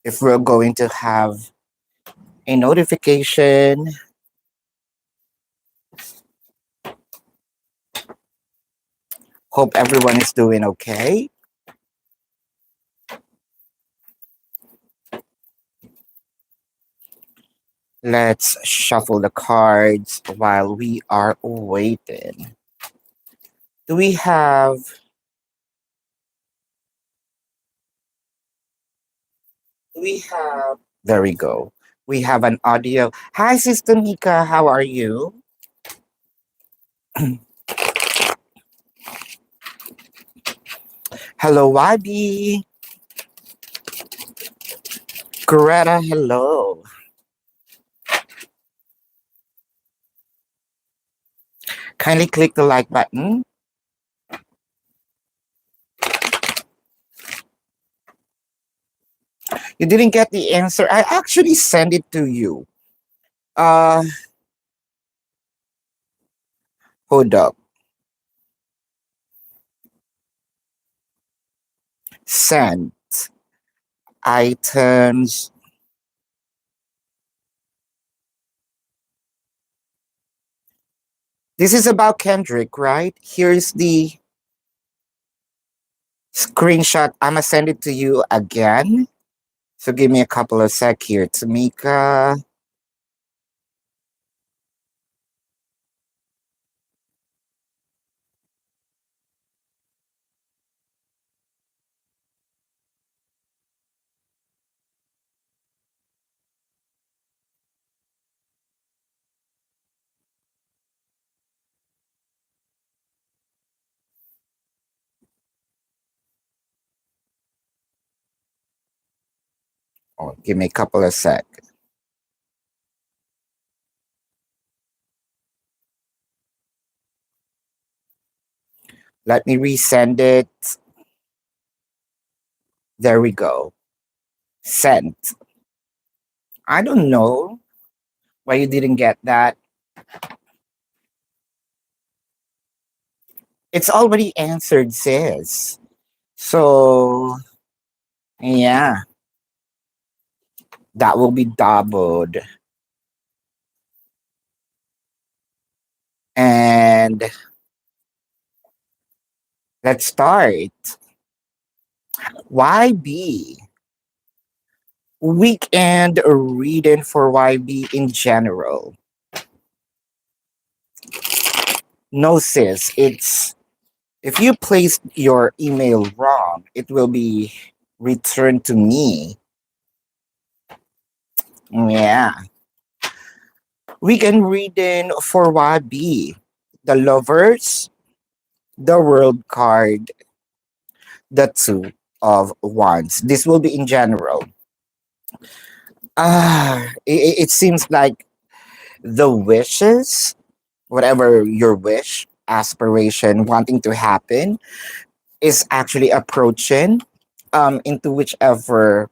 if we're going to have a notification. Hope everyone is doing okay. Let's shuffle the cards while we are waiting. Do we have... There we go. We have an audio. Hi, Sister Mika. How are you? Hello, YB. Greta, hello. Kindly click the like button. You didn't get the answer. I actually sent it to you. Uh, Hold up. Sent items. This is about Kendrick, right? Here's the screenshot. I'm gonna send it to you again. So give me a couple of sec here. Tamika. Oh, give me a couple of sec. Let me resend it. There we go. Sent. I don't know why you didn't get that. It's already answered, sis. So, yeah, that will be doubled. And let's start. YB. Weekend reading for YB in general. No, sis. It's if you placed your email wrong, it will be returned to me. Yeah. Weekend reading for YB. The Lovers, the World card, the Two of Wands. This will be in general. It seems like the wishes, whatever your wish, aspiration, wanting to happen, is actually approaching into whichever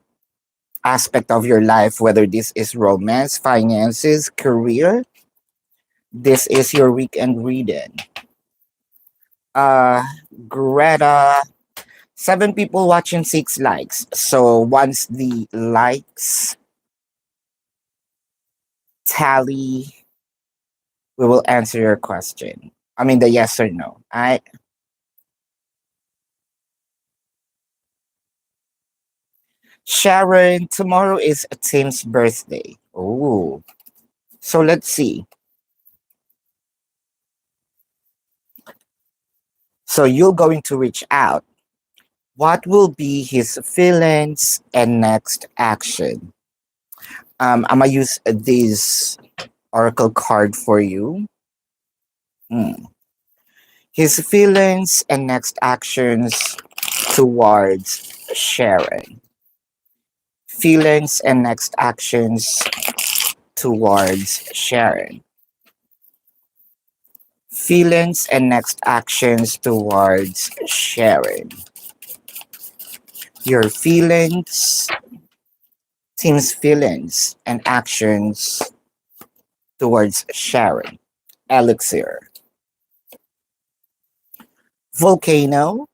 aspect of your life, whether this is romance, finances, career. This is your weekend reading. Uh, Greta, 7 people watching, 6 likes. So once the likes tally, we will answer your question. I mean, the yes or no. I Sharon, tomorrow is Tim's birthday. Oh, so let's see. So you're going to reach out. What will be his feelings and next action? I'm gonna use this oracle card for you. Hmm. His feelings and next actions towards Sharon. Feelings and next actions towards Sharon. Feelings and next actions towards Sharon. Your feelings, team's feelings and actions towards Sharon. Elixir. Volcano.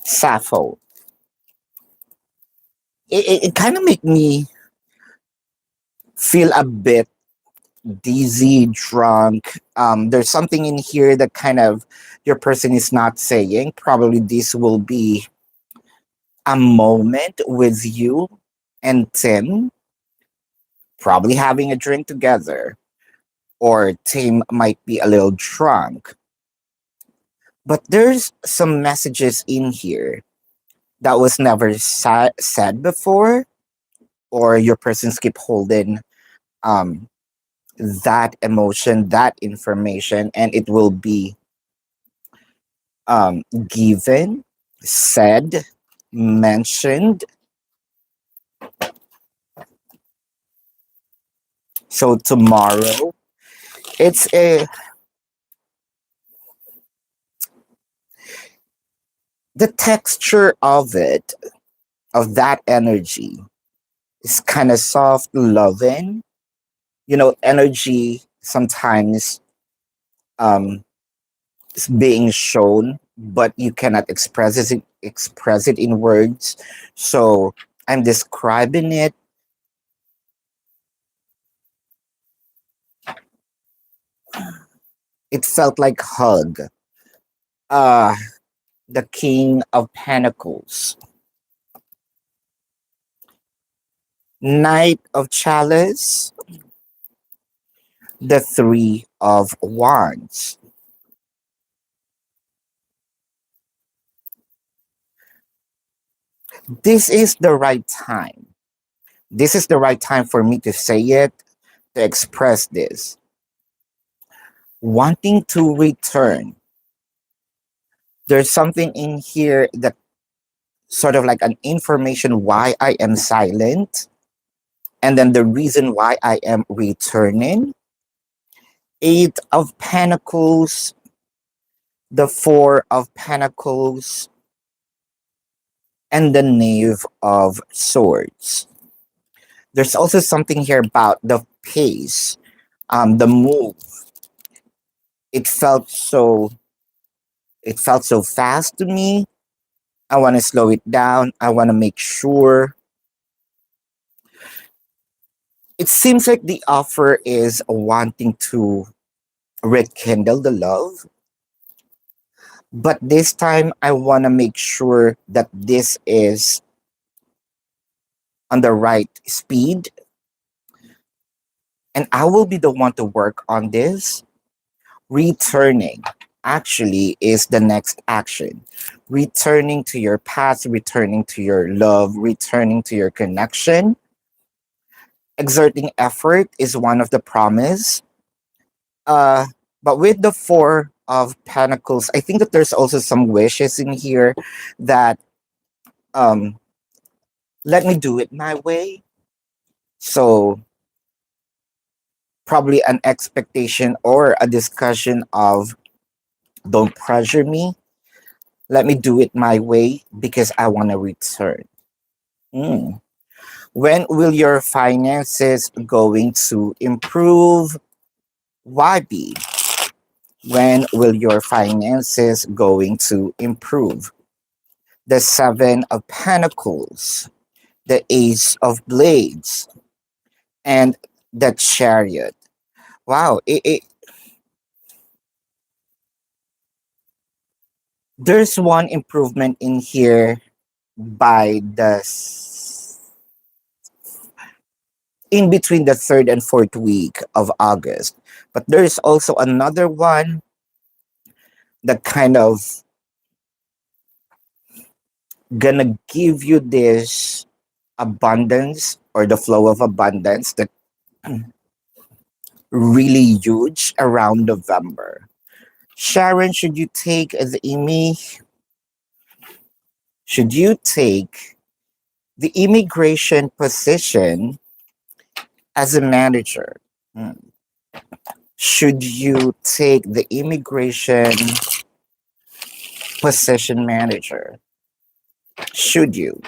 Sappho. it kind of make me feel a bit dizzy, drunk. There's something in here that kind of your person is not saying. Probably this will be a moment with you and Tim, probably having a drink together, or Tim might be a little drunk. But there's some messages in here that was never said before, or your person keep holding um, that emotion, that information, and it will be given, said, mentioned. So tomorrow, it's a the texture of it, of that energy, is kind of soft, loving. You know, energy sometimes um, is being shown, but you cannot express it in words. So I'm describing it. It felt like hug. Uh the King of Pentacles, Knight of Chalice, the Three of Wands. This is the right time. This is the right time for me to say it, to express this. Wanting to return. There's something in here that sort of like an information why I am silent, and then the reason why I am returning. Eight of Pentacles, the Four of Pentacles, and the Knave of Swords. There's also something here about the pace, the move. It felt so it felt so fast to me. I want to slow it down. I want to make sure. It seems like the offer is wanting to rekindle the love, but this time I want to make sure that this is on the right speed, and I will be the one to work on this. Returning actually is the next action. Returning to your past, returning to your love, returning to your connection. Exerting effort is one of the promise. Uh, but with the Four of Pentacles, I think that there's also some wishes in here that um, let me do it my way. So probably an expectation or a discussion of don't pressure me. Let me do it my way because I want to return. Mm. When will your finances going to improve? Why be? When will your finances going to improve? The Seven of Pentacles, the Ace of Blades, and the Chariot. Wow, there's one improvement in here by in between the third and fourth week of August. But there's also another one that kind of gonna give you this abundance or the flow of abundance that really huge around November. Sharon, should you take the should you take the immigration position as a manager? Hmm. Should you take the immigration position manager? Should you?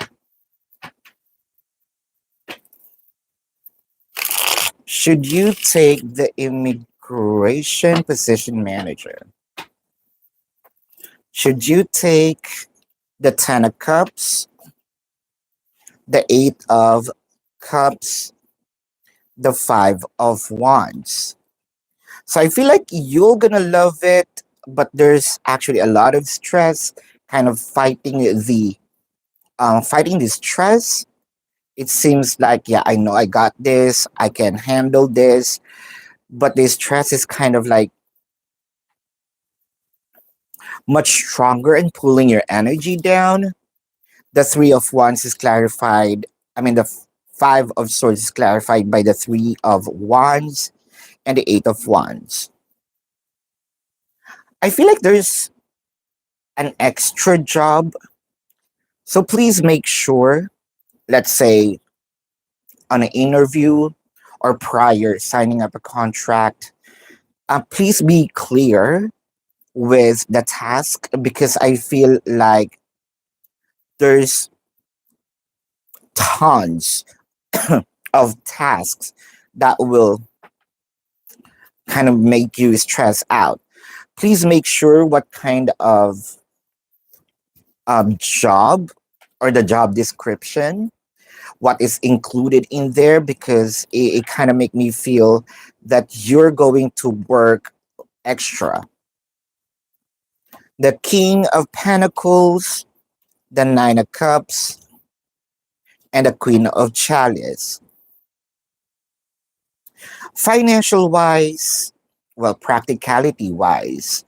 Should you take the immigration position manager? Should you take the Ten of Cups, the Eight of Cups, the Five of Wands. So I feel like you're gonna love it, but there's actually a lot of stress, kind of fighting the stress. It seems like, yeah, I know I got this, I can handle this, but the stress is kind of like much stronger and pulling your energy down. The Three of Wands is clarified. I mean, the Five of Swords is clarified by the Three of Wands and the Eight of Wands. I feel like there's an extra job. So please make sure, let's say on an interview or prior signing up a contract, please be clear with the task, because I feel like there's tons of tasks that will kind of make you stress out. Please make sure what kind of job or the job description, what is included in there, because it kind of make me feel that you're going to work extra. The King of Pentacles, the Nine of Cups, and the Queen of Chalice. Financial wise, well, practicality wise,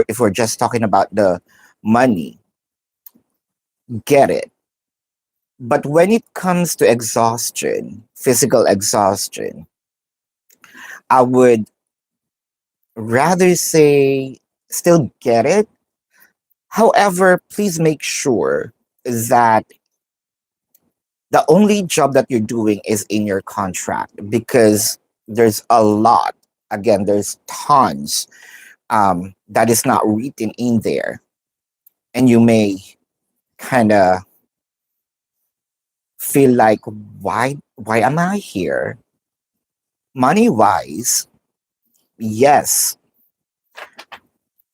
if we're just talking about the money, get it. But when it comes to exhaustion, physical exhaustion, I would rather say still get it. However, please make sure that the only job that you're doing is in your contract, because there's a lot. Again, there's tons that is not written in there, and you may kind of feel like, why am I here? Money wise, yes,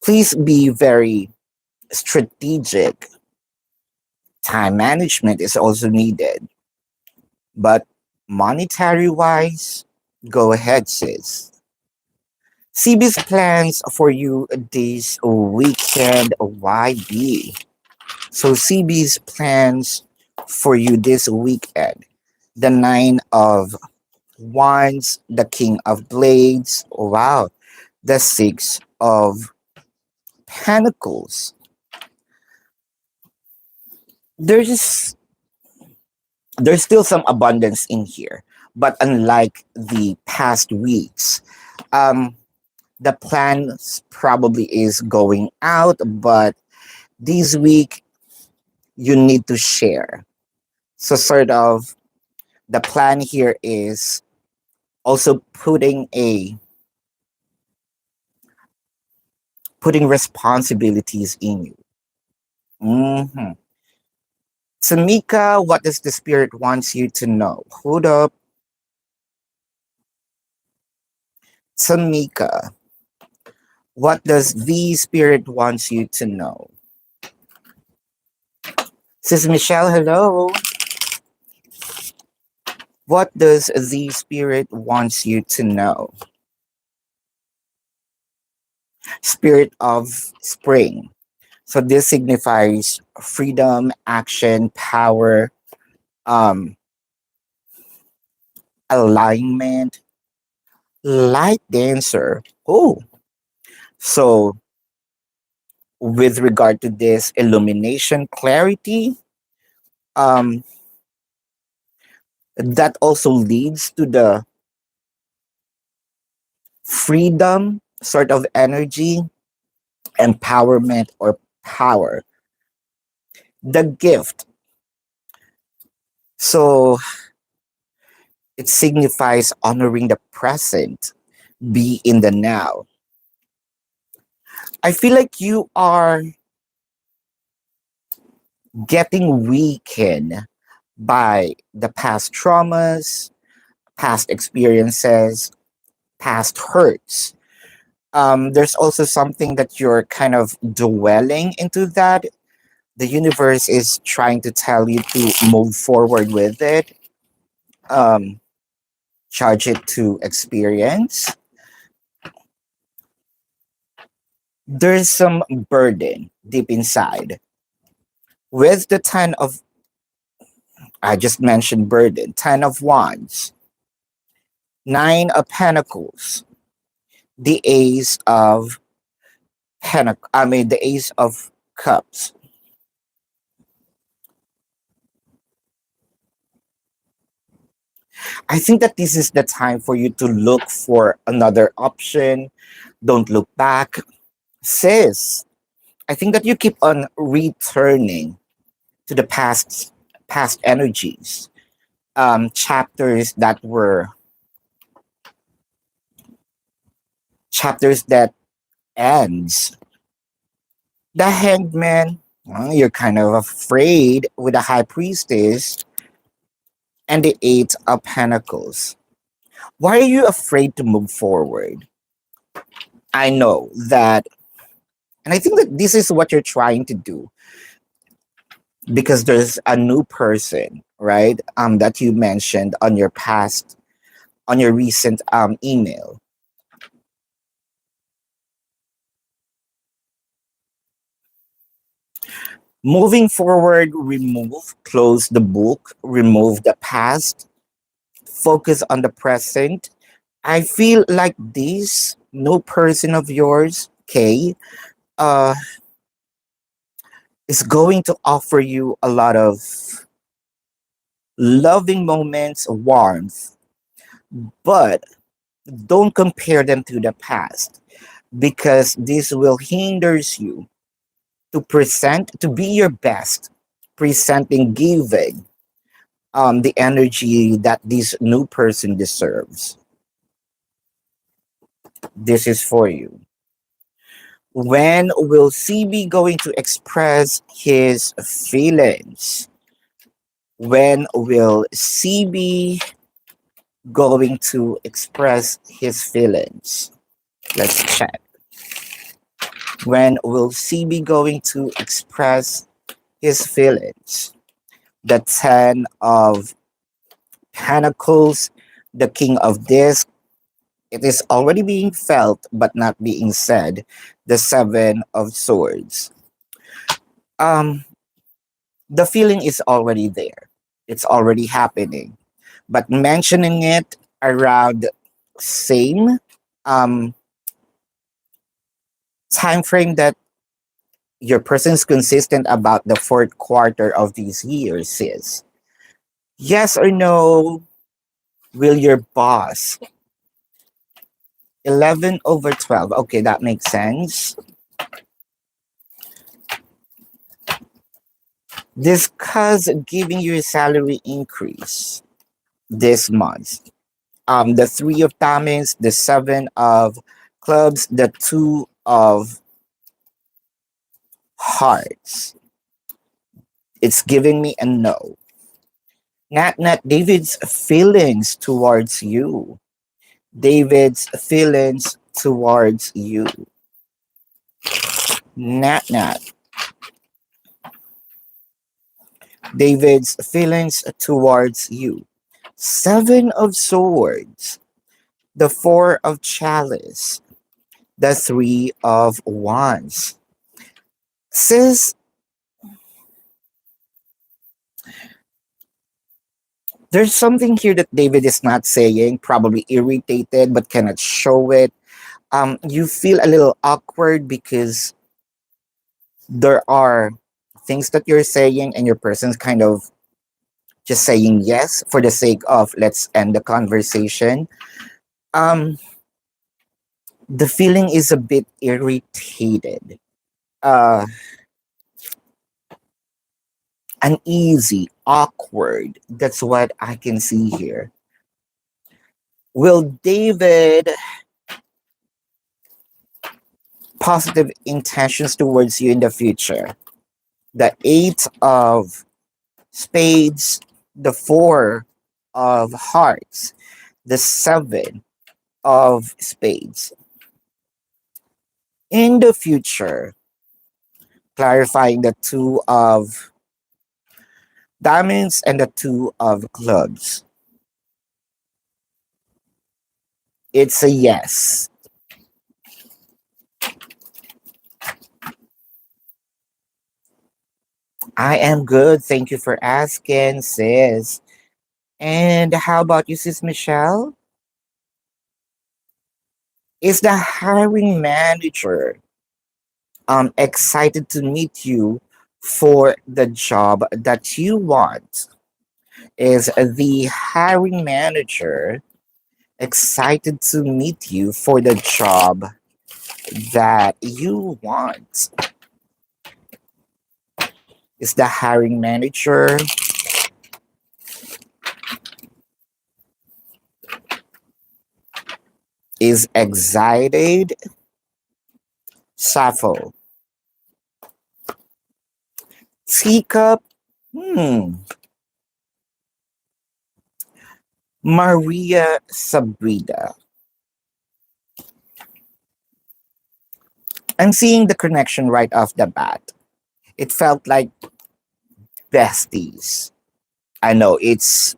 please be very strategic. Time management is also needed, but monetary wise, go ahead, sis. CB's plans for you this weekend, YB. So CB's plans for you this weekend. The Nine of Wands, the King of Blades, wow. The Six of Pentacles. There's there's still some abundance in here, but unlike the past weeks, um, the plan probably is going out, but this week you need to share. So sort of the plan here is also putting responsibilities in you. Hmm. Tamika, what does the spirit wants you to know? Hold up, Tamika. What does the spirit wants you to know? Sis Michelle, hello. What does the spirit wants you to know? Spirit of spring. So this signifies freedom, action, power, um, alignment, light dancer. Oh, so with regard to this illumination, clarity, um, that also leads to the freedom sort of energy, empowerment, or power. The gift. So it signifies honoring the present, be in the now. I feel like you are getting weakened by the past traumas, past experiences, past hurts. There's also something that you're kind of dwelling into that The universe is trying to tell you to move forward with it, um, charge it to experience. There's some burden deep inside. With the 10 of, I just mentioned burden, 10 of wands, 9 of pentacles, the ace of the ace of cups. I think that this is the time for you to look for another option. Don't look back. Sis, I think that you keep on returning to the past energies, chapters that ends. The hanged man, well, you're kind of afraid with the high priestess and the eight of pentacles. Why are you afraid to move forward? I know that, and I think that this is what you're trying to do because there's a new person, right? That you mentioned on your past, on your recent email. Moving forward, close the book, remove the past, focus on the present. I feel like this no person of yours, Kay, uh, is going to offer you a lot of loving moments, warmth, but don't compare them to the past because this will hinders you to be your best, presenting, giving the energy that this new person deserves. This is for you. When will CB going to express his feelings? When will CB going to express his feelings? Let's check. When will CB going to express his feelings? The 10 of Pentacles, the King of Discs. It is already being felt but not being said. The 7 of Swords. Um, the feeling is already there. It's already happening. But mentioning it around same um time frame that your person's consistent about the fourth quarter of these years is. Yes or no, will your boss 11 over 12. Okay, that makes sense. Discuss giving you a salary increase this month. The 3 of diamonds, the 7 of clubs, the 2 of hearts. It's giving me a no. Nat David's feelings towards you. David's feelings towards you. Nat. David's feelings towards you. 7 of swords. The 4 of chalice. The 3 of wands. Sis, there's something here that David is not saying, probably irritated but cannot show it. You feel a little awkward because there are things that you're saying and your person's kind of just saying yes for the sake of let's end the conversation. Um, the feeling is a bit irritated, uh, uneasy, awkward. That's what I can see here. Will David positive intentions towards you in the future? The 8 of spades, the 4 of hearts, the 7 of spades. In the future, clarifying the two of diamonds and the two of clubs. It's a yes. I am good. Thank you for asking, sis. And how about you, sis Michelle? Is the hiring manager excited to meet you for the job that you want? Is the hiring manager excited to meet you for the job that you want? Is the hiring manager is excited? Sappho. Teacup. Hmm. Maria Sabrida. I'm seeing the connection right off the bat. It felt like besties. I know it's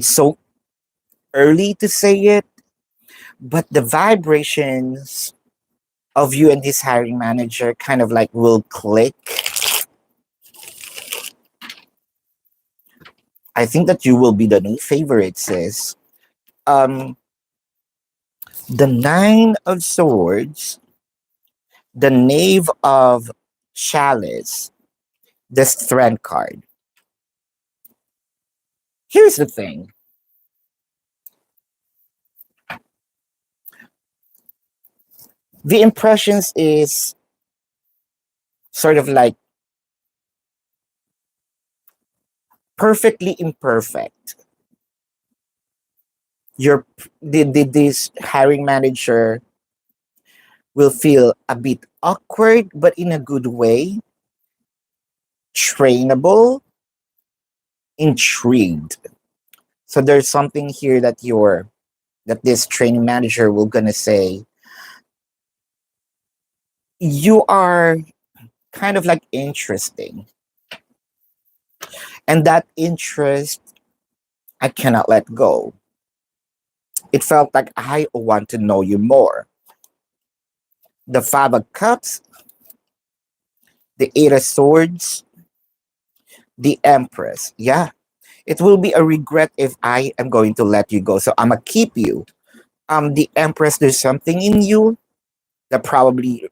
so early to say it, but the vibrations of you and this hiring manager kind of like will click. I think that you will be the new favorite, sis. Um, the Nine of Swords, the Knave of Chalice, the Strength card. Here's the thing. The impressions is sort of like perfectly imperfect. This hiring manager will feel a bit awkward, but in a good way, trainable, intrigued. So there's something here that this training manager will gonna say, you are kind of like interesting. And that interest I cannot let go. It felt like I want to know you more. The Five of Cups, the Eight of Swords, the Empress. Yeah, it will be a regret if I am going to let you go. So I'm gonna keep you. The Empress, there's something in you that probably,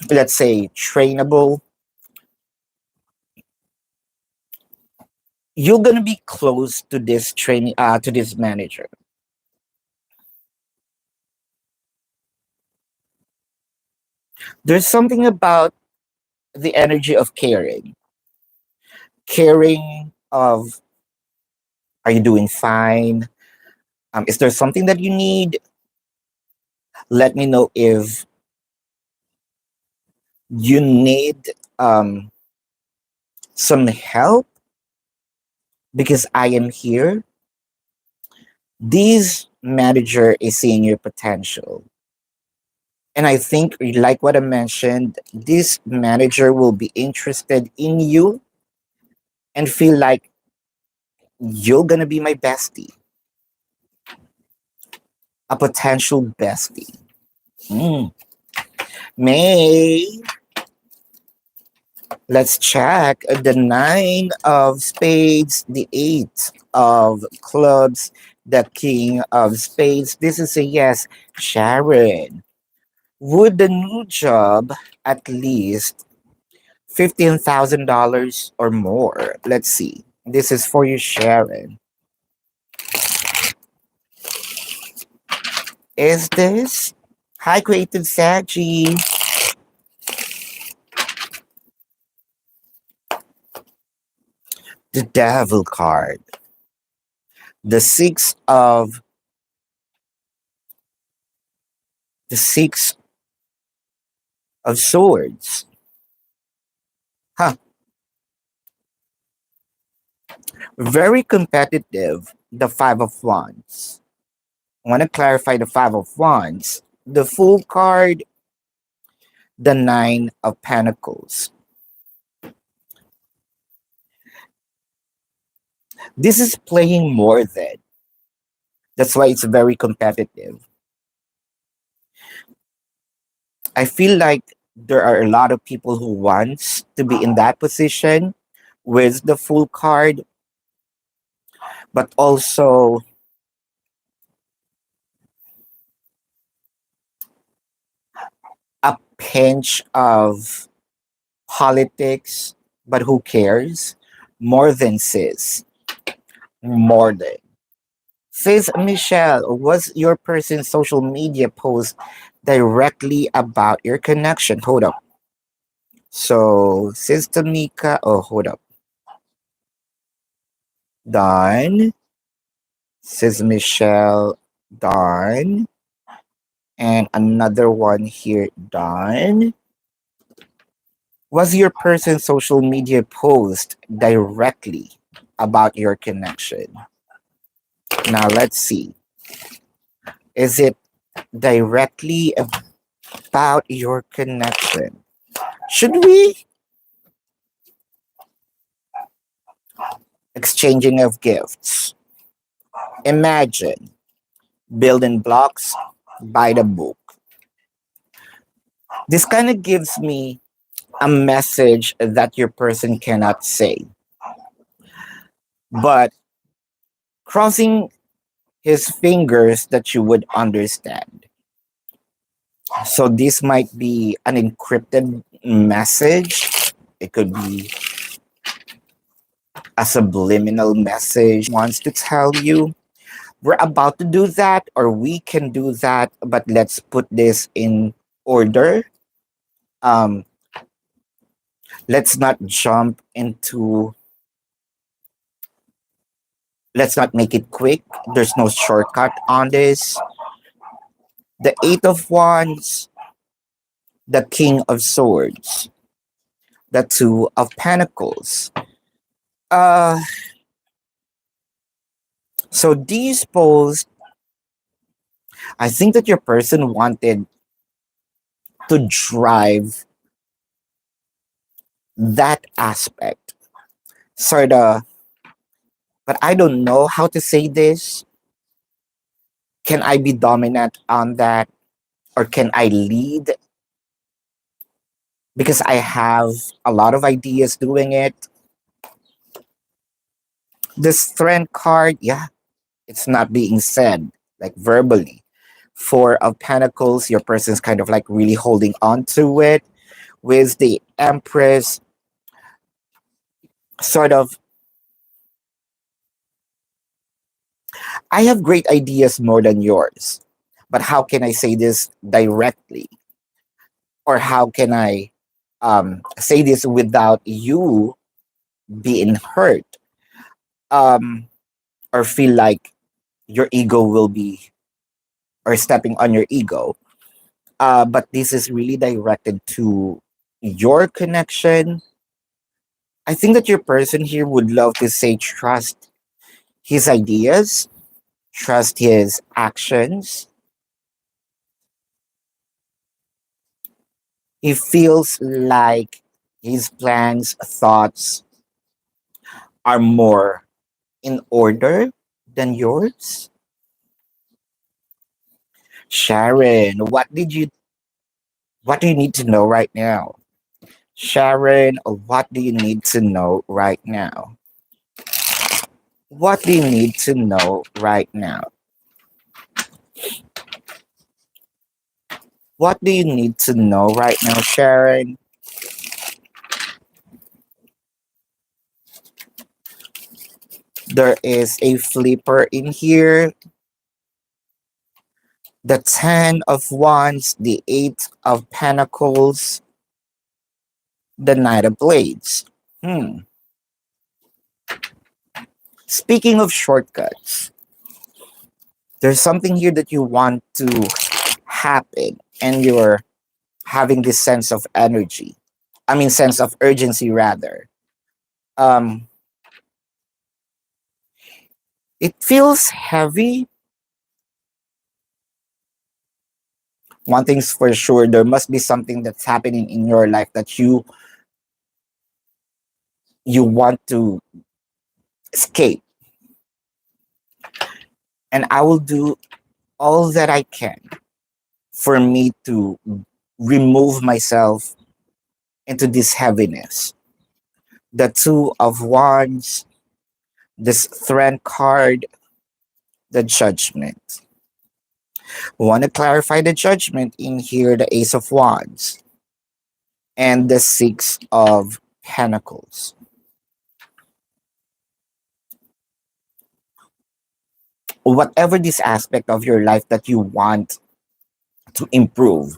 let's say, trainable. You're gonna be close to this training, to this manager. There's something about the energy of caring of, are you doing fine? Is there something that you need? Let me know if you need um, some help because I am here. This manager is seeing your potential. And I think, like what I mentioned, this manager will be interested in you and feel like you're going to be my bestie, a potential bestie. Mm. May, let's check the Nine of Spades, the Eight of Clubs, the King of Spades. This is a yes. Sharon, would the new job at least $15,000 or more? Let's see. This is for you, Sharon. Is this high creative Saggy? The Devil card. The Six of Swords. Huh. Very competitive. The Five of Wands. I want to clarify the Five of Wands. The Fool card. the Nine of Pentacles. This is playing more than. That's why it's very competitive. I feel like there are a lot of people who wants to be in that position with the full card, but also a pinch of politics, but who cares? More than sis. More than. Says Michelle, was your person's social media post directly about your connection? Hold up. So, Sis Tamika, oh, hold up. Done. Sis Michelle, done. And another one here, done. Was your person's social media post directly about your connection? Now, let's see. Is it directly about your connection? Should we exchanging of gifts? Imagine building blocks by the book. This kind of gives me a message that your person cannot say, but crossing his fingers that you would understand. So this might be an encrypted message. It could be a subliminal message wants to tell you. We're about to do that, or we can do that, but let's put this in order. Um, let's not jump into, let's not make it quick. There's no shortcut on this. The Eight of Wands, the King of Swords, the Two of Pentacles. Uh, so these posts, I think that your person wanted to drive that aspect, sort of, but I don't know how to say this. Can I be dominant on that, or can I lead? Because I have a lot of ideas doing it. The Strength card, yeah, it's not being said like verbally. Four of Pentacles, your person's kind of like really holding on to it. With the Empress, sort of, I have great ideas more than yours. But how can I say this directly? Or how can I say this without you being hurt? Um, or feel like your ego will be, or stepping on your ego. But this is really directed to your connection. I think that your person here would love to say trust his ideas, trust his actions. He feels like his plans, thoughts are more in order than yours. Sharon, what do you need to know right now? Sharon, what do you need to know right now? What do you need to know right now? What do you need to know right now, Sharon? There is a flipper in here. The Ten of Wands, the Eight of Pentacles, the Knight of Blades. Hmm. Speaking of shortcuts, there's something here that you want to happen, and you're having this sense of energy. I mean, sense of urgency, rather. Um, it feels heavy, One thing's for sure, there must be something that's happening in your life that you want to escape. And I will do all that I can for me to remove myself into this heaviness. The Two of Wands, this Strength card, the Judgment. We want to clarify the Judgment in here, the Ace of Wands, and the Six of Pentacles. Whatever this aspect of your life that you want to improve,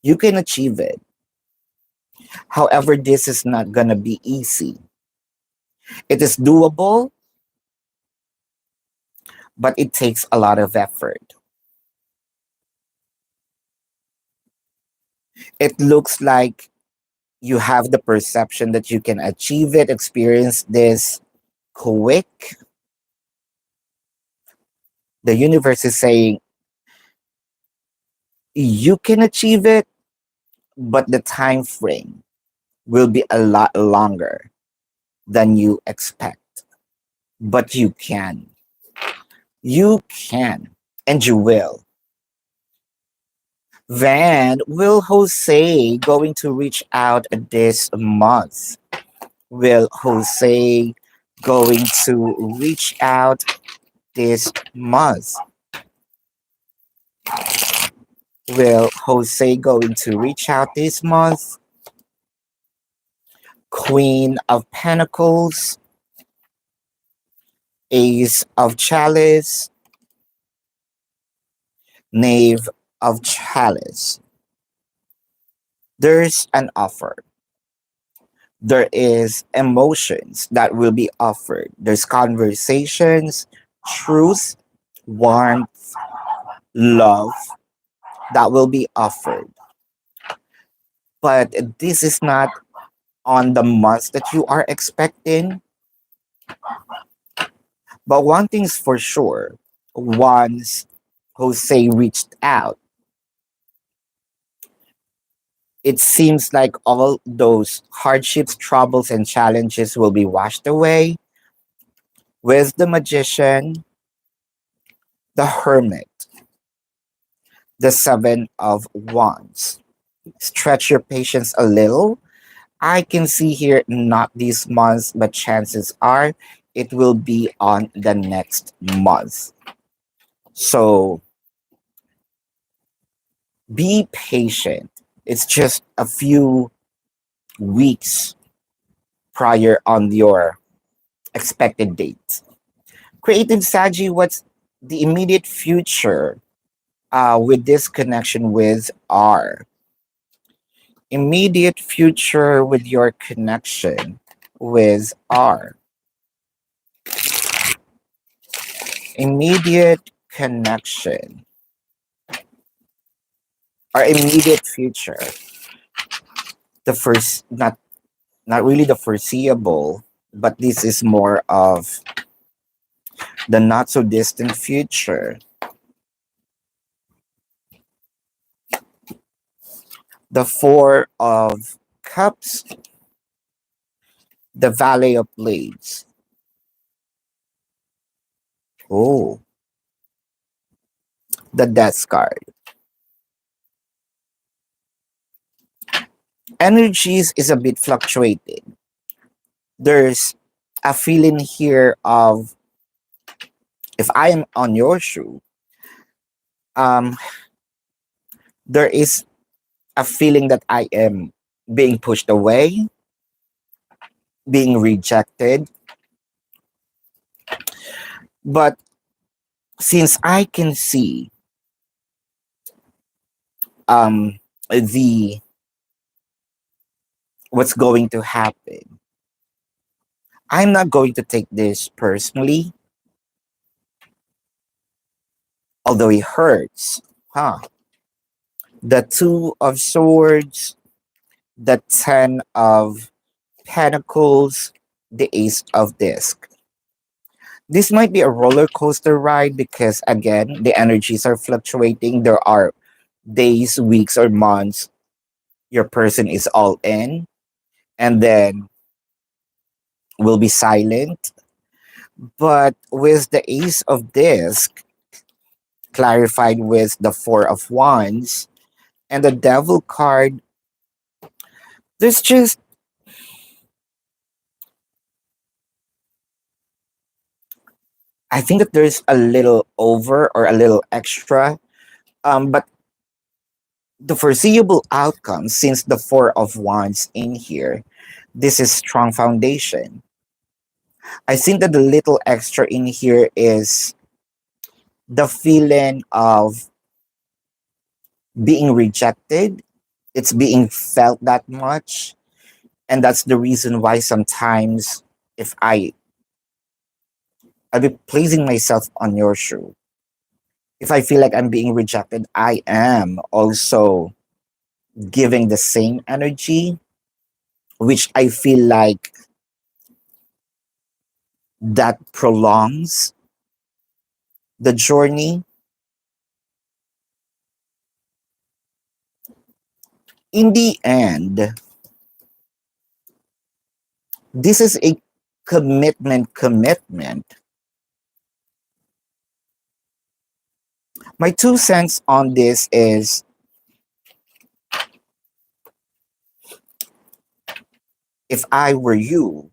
you can achieve it. However, this is not going to be easy. It is doable, but it takes a lot of effort. It looks like you have the perception that you can achieve it, experience this quick. The universe is saying you can achieve it, but the time frame will be a lot longer than you expect. But you can. You can. And you will. Then, will Jose going to reach out this month? Will Jose going to reach out this month? Will Jose going to reach out this month? Queen of Pentacles, Ace of Chalice, Knave of Chalice. There's an offer. There is emotions that will be offered. There's conversations, truth, warmth, love that will be offered. But this is not on the months that you are expecting. But one thing's for sure, once Jose reached out, it seems like all those hardships, troubles, and challenges will be washed away with the Magician, the Hermit, the Seven of Wands. Stretch your patience a little. I can see here not these months, but chances are it will be on the next month. So be patient. It's just a few weeks prior on your expected date. Creative Sagi, what's the immediate future with this connection with R? Immediate future with your connection with R. Immediate connection or immediate future. The first, not really the foreseeable, but this is more of the not so distant future. The Four of Cups, the Valley of Blades. Oh, the Death card. Energies is a bit fluctuating. There's a feeling here of, if I am on your shoe, um, there is a feeling that I am being pushed away, being rejected. But since I can see the what's going to happen, I'm not going to take this personally, although it hurts. Huh? The Two of Swords, the Ten of Pentacles, the Ace of Disc. This might be a roller coaster ride because, again, the energies are fluctuating. There are days, weeks, or months, your person is all in and then will be silent. But with the Ace of Disc clarified with the Four of Wands and the Devil card, there's just, I think that there's a little over or a little extra. But the foreseeable outcome, since the Four of Wands in here, this is strong foundation. I think that the little extra in here is the feeling of being rejected. It's being felt that much. And that's the reason why sometimes if I'll be placing myself on your shoe. If I feel like I'm being rejected, I am also giving the same energy, which I feel like that prolongs the journey. In the end, this is a commitment. My 2 cents on this is if I were you,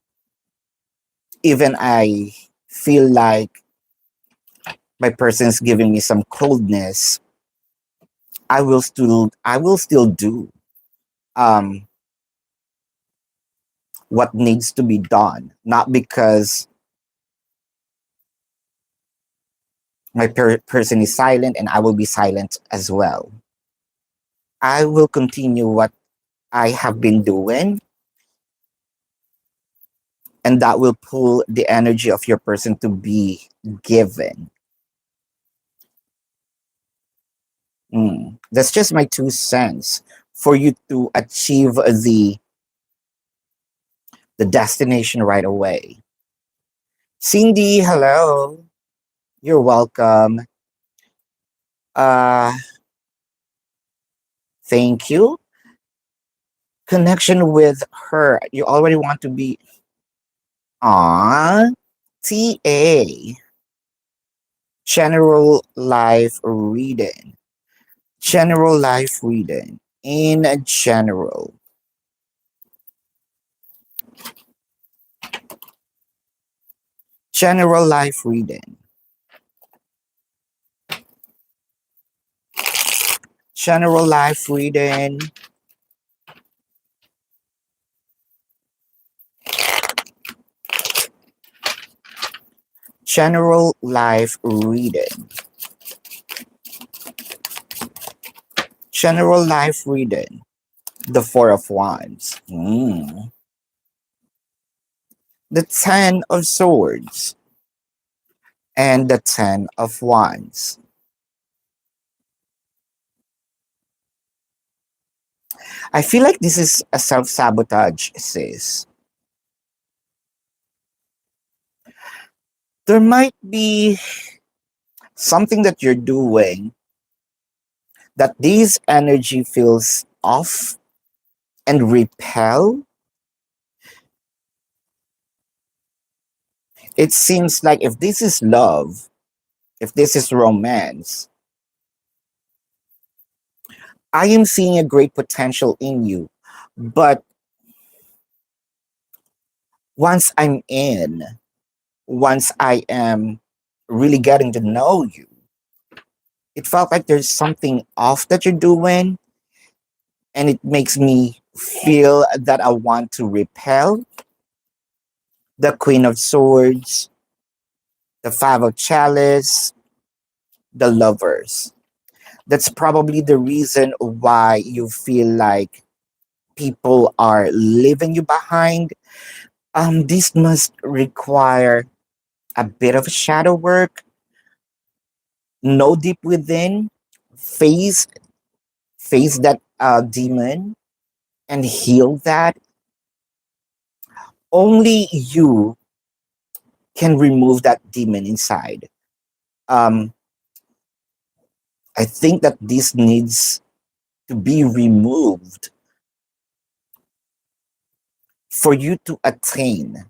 even I feel like my person's giving me some coldness, I will still do um what needs to be done, not because my person is silent and I will be silent as well. I will continue what I have been doing, and that will pull the energy of your person to be given. That's just my 2 cents for you to achieve the destination right away. Cindy, hello. You're welcome. Uh, thank you. Connection with her. You already want to be on TA. General life reading. General life reading. In general. General life reading. General life reading. General life reading. General life reading. The Four of Wands. The Ten of Swords. And the Ten of Wands. I feel like this is a self sabotage, sis. There might be something that you're doing that this energy feels off and repel. It seems like if this is love, if this is romance, I am seeing a great potential in you. But once I'm in, once I am really getting to know you, it felt like there's something off that you're doing, and it makes me feel that I want to repel the Queen of Swords, the Five of Chalice, the Lovers. That's probably the reason why you feel like people are leaving you behind. This must require a bit of shadow work, know deep within, face face that demon and heal that. Only you can remove that demon inside. Um, I think that this needs to be removed for you to attain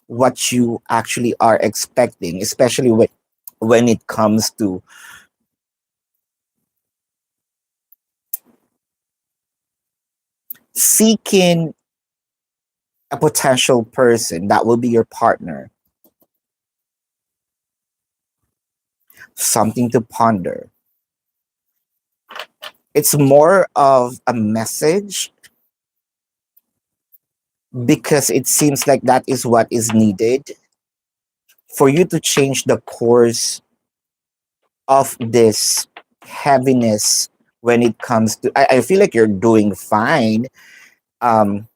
what you actually are expecting, especially when it comes to seeking a potential person that will be your partner. Something to ponder. It's more of a message because it seems like that is what is needed for you to change the course of this heaviness when it comes to. I feel like you're doing fine um,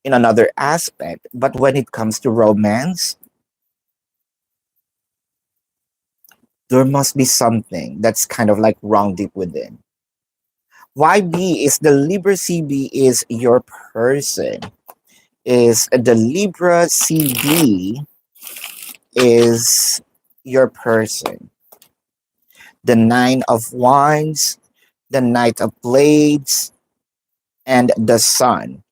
in another aspect, but when it comes to romance, there must be something that's kind of like wrong deep within. YB is the Libra CB is your person. Is the Libra CB is your person. The Nine of Wands, the Knight of Blades, and the Sun.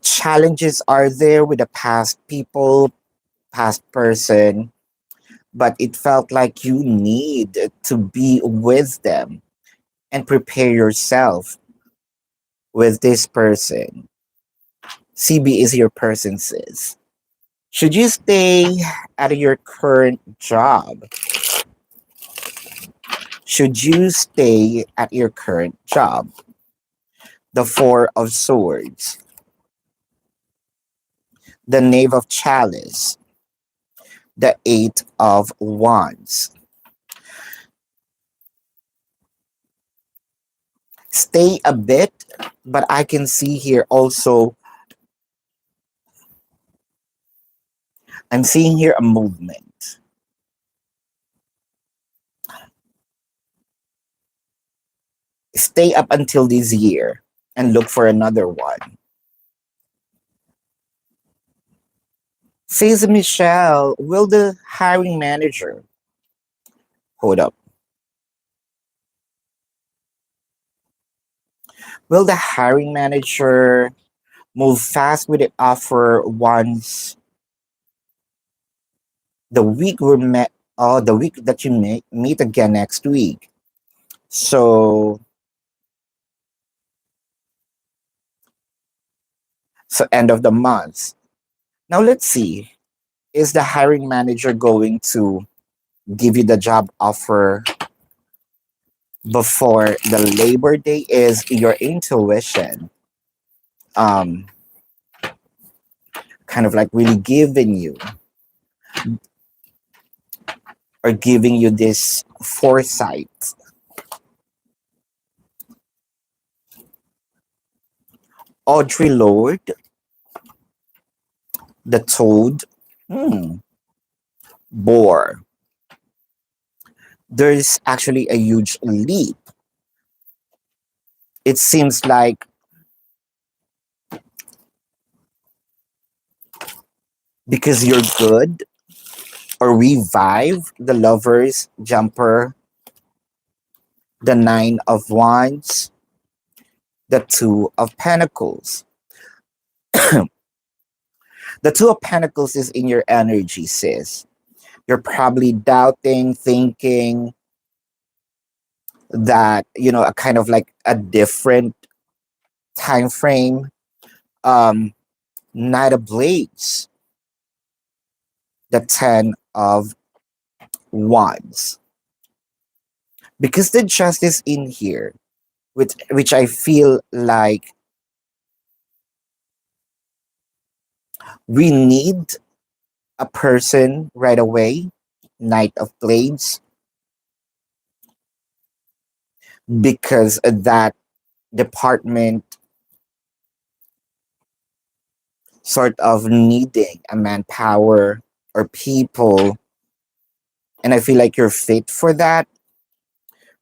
Challenges are there with the past people, past person, but it felt like you need to be with them and prepare yourself with this person. CB is your person, sis. Should you stay at your current job? Should you stay at your current job? The Four of Swords, the Knave of Chalice, the Eight of Wands. Stay a bit, but I can see here also, I'm seeing here a movement. Stay up until this year and look for another one. Says Michelle, will the hiring manager, hold up, will the hiring manager move fast with the offer once the week we met, the week that you meet again next week? So, so end of the month. Now let's see. Is the hiring manager going to give you the job offer before the Labor Day? Is your intuition um kind of like really giving you or giving you this foresight? Audrey Lord, the Toad, hmm, Boar. There's actually a huge leap. It seems like because you're good or revive the Lovers, Jumper, the Nine of Wands, the Two of Pentacles. The Two of Pentacles is in your energy, sis. You're probably doubting, thinking that, a kind of like a different time frame. Um, Knight of Blades, the Ten of Wands. Because the Justice in here, which I feel like we need a person right away, Knight of Blades, because that department sort of needing a manpower or people, and I feel like you're fit for that.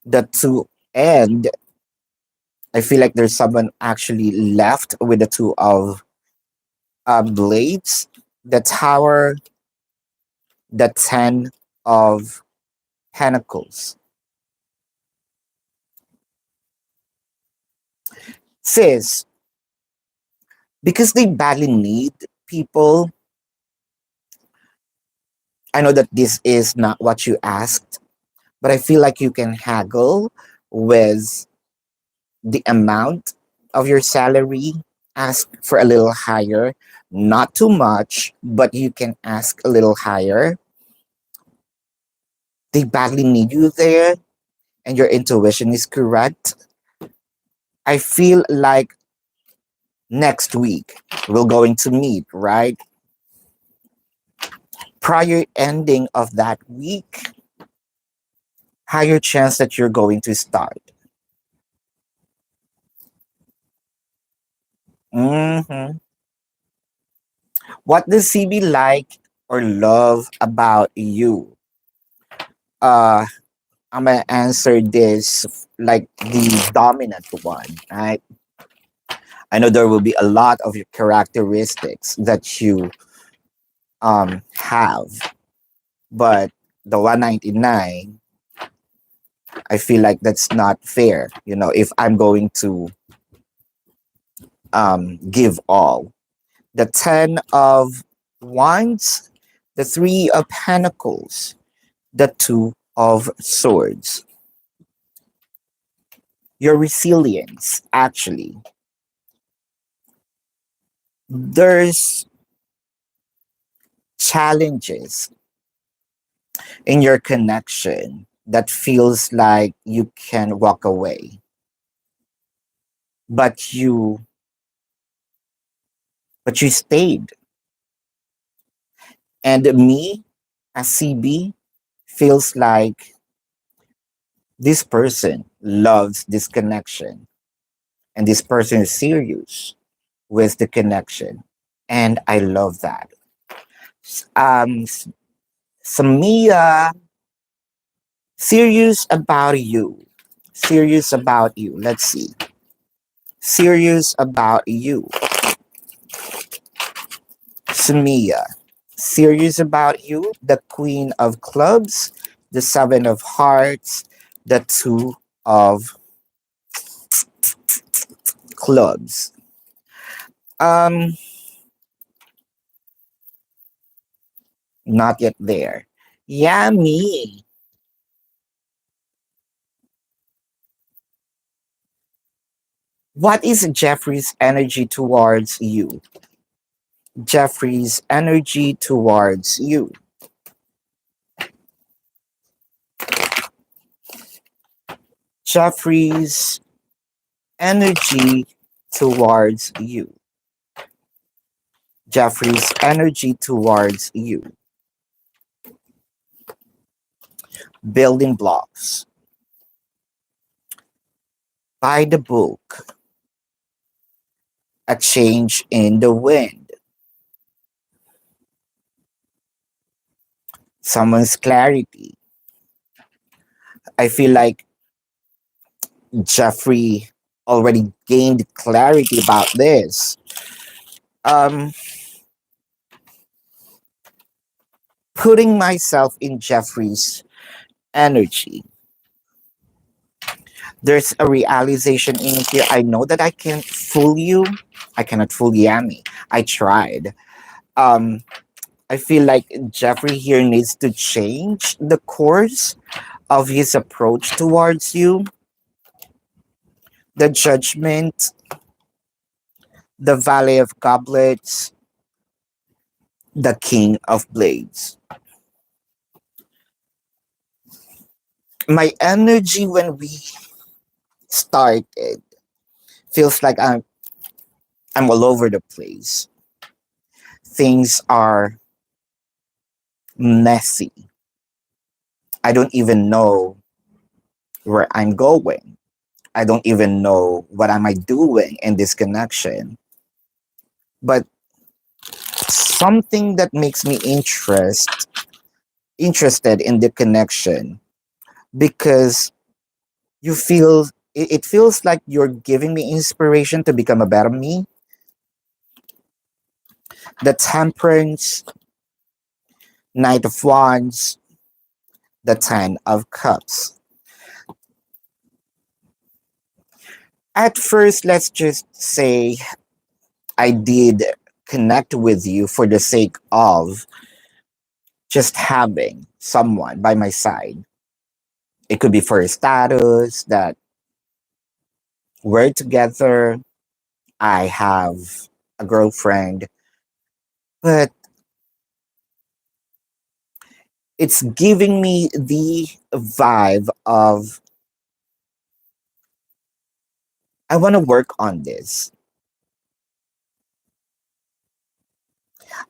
The two and I feel like there's someone actually left with the Two of Blades, the Tower, the Ten of Pentacles. Sis, because they badly need people. I know that this is not what you asked, but I feel like you can haggle with the amount of your salary. Ask for a little higher, not too much, but you can ask a little higher. They badly need you there, and your intuition is correct. I feel like next week we're going to meet, right? Prior ending of that week, higher chance that you're going to start. Hmm. What does CB like or love about you? Uh, I'm gonna answer this like the dominant one, right? I know there will be a lot of your characteristics that you have, but the 199, I feel like that's not fair. If I'm going to give all. The 10 of wands, the 3 of pentacles, the 2 of swords. Your resilience, actually. There's challenges in your connection that feels like you can walk away, but you stayed. And me, as CB, feels like this person loves this connection, and this person is serious with the connection, and I love that. Samia, serious about you. Serious about you. Let's see. Serious about you. Samia, serious about you. The Queen of Clubs, the Seven of Hearts, the Two of Clubs. Um, Not yet there. Yeah, me. What is Jeffrey's energy towards you? Jeffrey's energy towards you. Jeffrey's energy towards you. Jeffrey's energy towards you. Building blocks. By the book. A change in the wind. Someone's clarity. I feel like Jeffrey already gained clarity about this. Um, Putting myself in Jeffrey's energy, there's a realization in here. I know that I can't fool you. I cannot fool Yami. I tried. Um, I feel like Jeffrey here needs to change the course of his approach towards you. The judgment, the Valley of Goblets, the King of Blades. My energy when we started feels like I'm all over the place. Things are messy. I don't even know where I'm going. I don't even know what am I doing in this connection. But something that makes me interested in the connection, because it feels like you're giving me inspiration to become a better me. The Temperance, Knight of Wands, the Ten of Cups. At first, let's just say I did connect with you for the sake of just having someone by my side. It could be for a status that we're together, I have a girlfriend, but it's giving me the vibe of I want to work on this.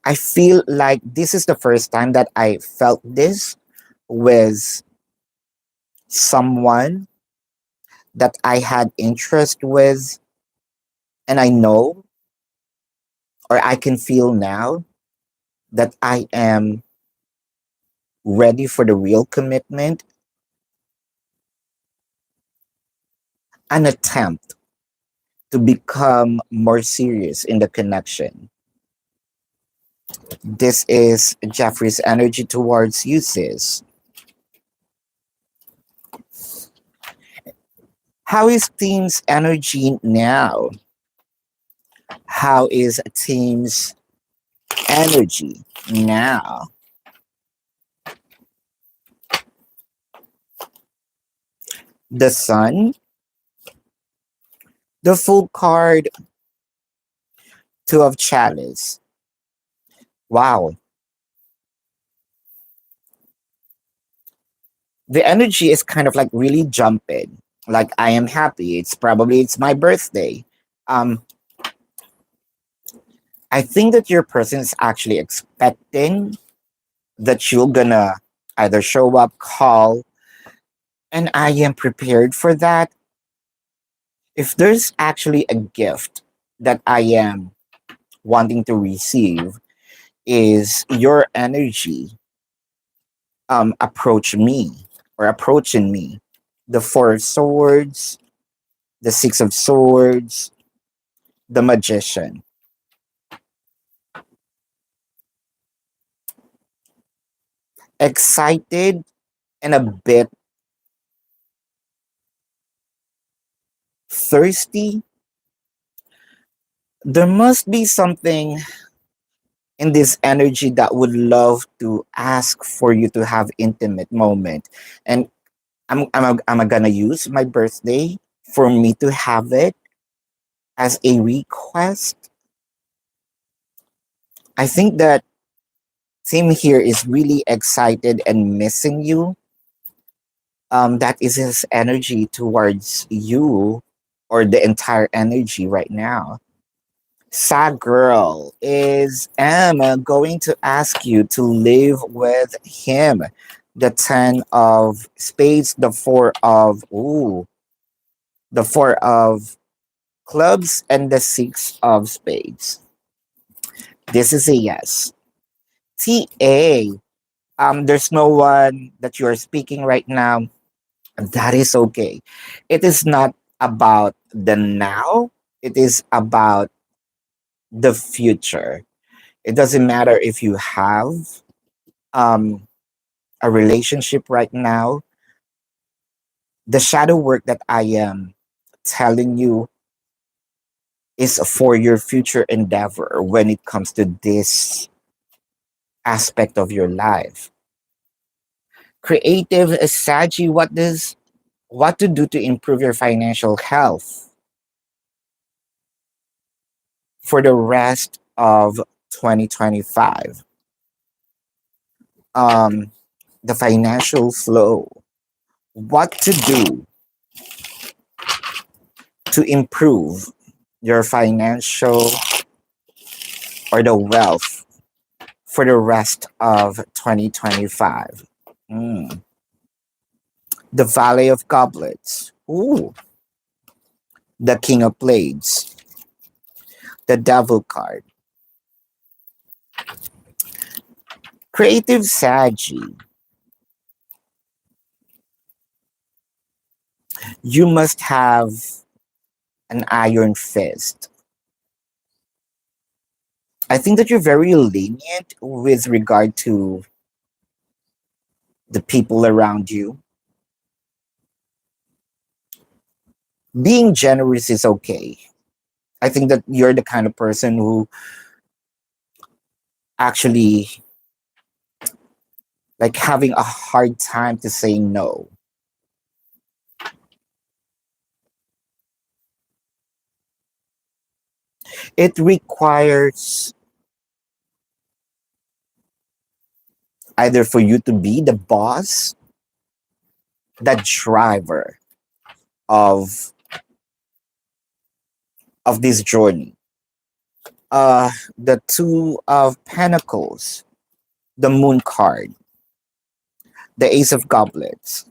I feel like this is the first time that I felt this with someone that I had interest with, and I know or I can feel now that I am ready for the real commitment, an attempt to become more serious in the connection. This is Jeffrey's energy towards you, sis. How is team's energy now? How is team's energy now? The sun, the full card, two of chalice. Wow. The energy is kind of like really jumping. Like I am happy. It's my birthday. Um, I think that your person is actually expecting that you're gonna either show up, call, and I am prepared for that. If there's actually a gift that I am wanting to receive, is your energy approach me or approaching me. The Four of Swords, the Six of Swords, the Magician. Excited and a bit thirsty. There must be something in this energy that would love to ask for you to have intimate moment. And I'm gonna use my birthday for me to have it as a request. I think that Tim here is really excited and missing you. That is his energy towards you or the entire energy right now. Sad girl, is Emma going to ask you to live with him? The 10 of spades, the four of clubs, and the six of spades. This is a yes. TA, there's no one that you are speaking right now. That is okay. It is not about the now, it is about the future. It doesn't matter if you have um, a relationship right now. The shadow work that I am telling you is for your future endeavor when it comes to this aspect of your life. Creative Saji, what to do to improve your financial health for the rest of 2025? Um, the financial flow. What to do to improve your financial or the wealth for the rest of 2025? Mm. The Valley of Goblets. Ooh. The King of Blades. The Devil card. Creative Sagi. You must have an iron fist. I think that you're very lenient with regard to the people around you. Being generous is okay. I think that you're the kind of person who actually like having a hard time to say no. It requires either for you to be the boss, the driver of this journey. The two of pentacles, the moon card, the ace of goblets.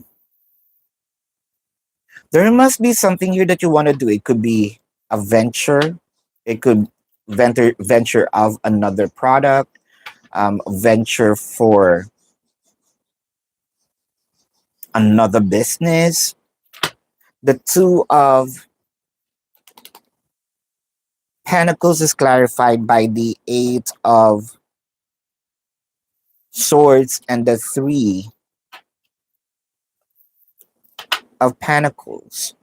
There must be something here that you want to do. It could be a venture. It could venture of another product, venture for another business. The two of pentacles is clarified by the eight of swords and the three of pentacles.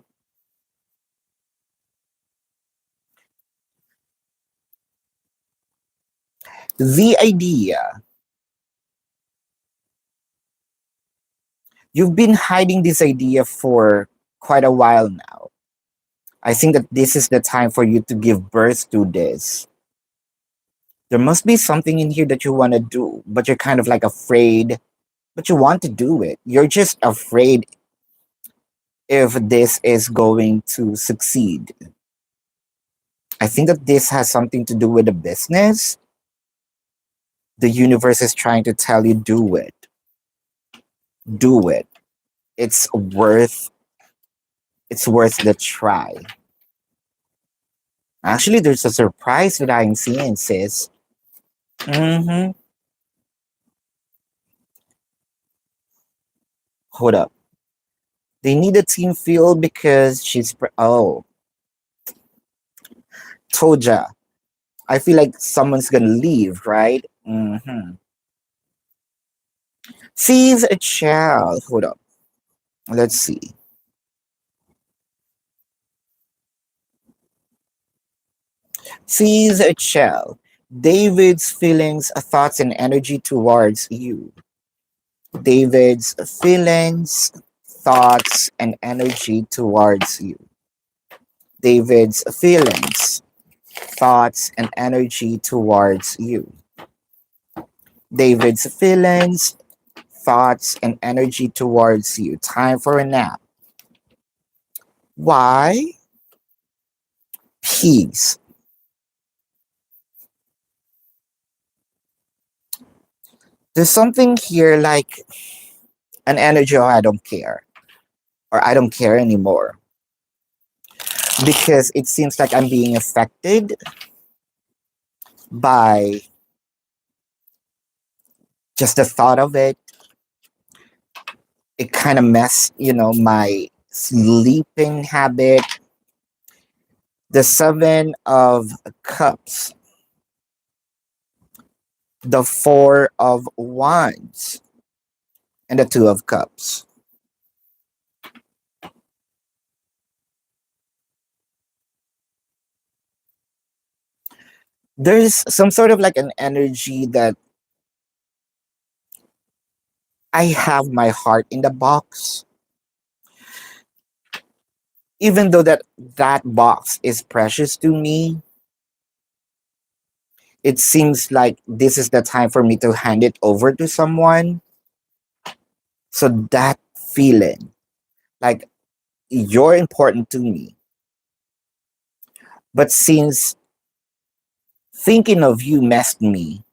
The idea, you've been hiding this idea for quite a while now. I think that this is the time for you to give birth to this. There must be something in here that you want to do, but you're kind of like afraid, but you want to do it. You're just afraid if this is going to succeed. I think that this has something to do with the business. The universe is trying to tell you, do it. Do it. It's worth the try. Actually, there's a surprise that I'm seeing, sis. Mm-hmm. Hold up. They need a team field because oh, told ya. I feel like someone's gonna leave, right? Mm-hmm. Sees a child. Hold up. Let's see. Sees a child. David's feelings, thoughts, and energy towards you. David's feelings, thoughts, and energy towards you. David's feelings, thoughts, and energy towards you. David's feelings, thoughts, and energy towards you. Time for a nap. Why? Peace. There's something here like an energy, oh, I don't care, or I don't care anymore. Because it seems like I'm being affected by just the thought of it. It kind of my sleeping habit. The seven of cups, the four of wands, and the two of cups. There's some sort of like an energy that I have my heart in the box. Even though that box is precious to me, it seems like this is the time for me to hand it over to someone. So that feeling, like you're important to me. But since thinking of you messed me,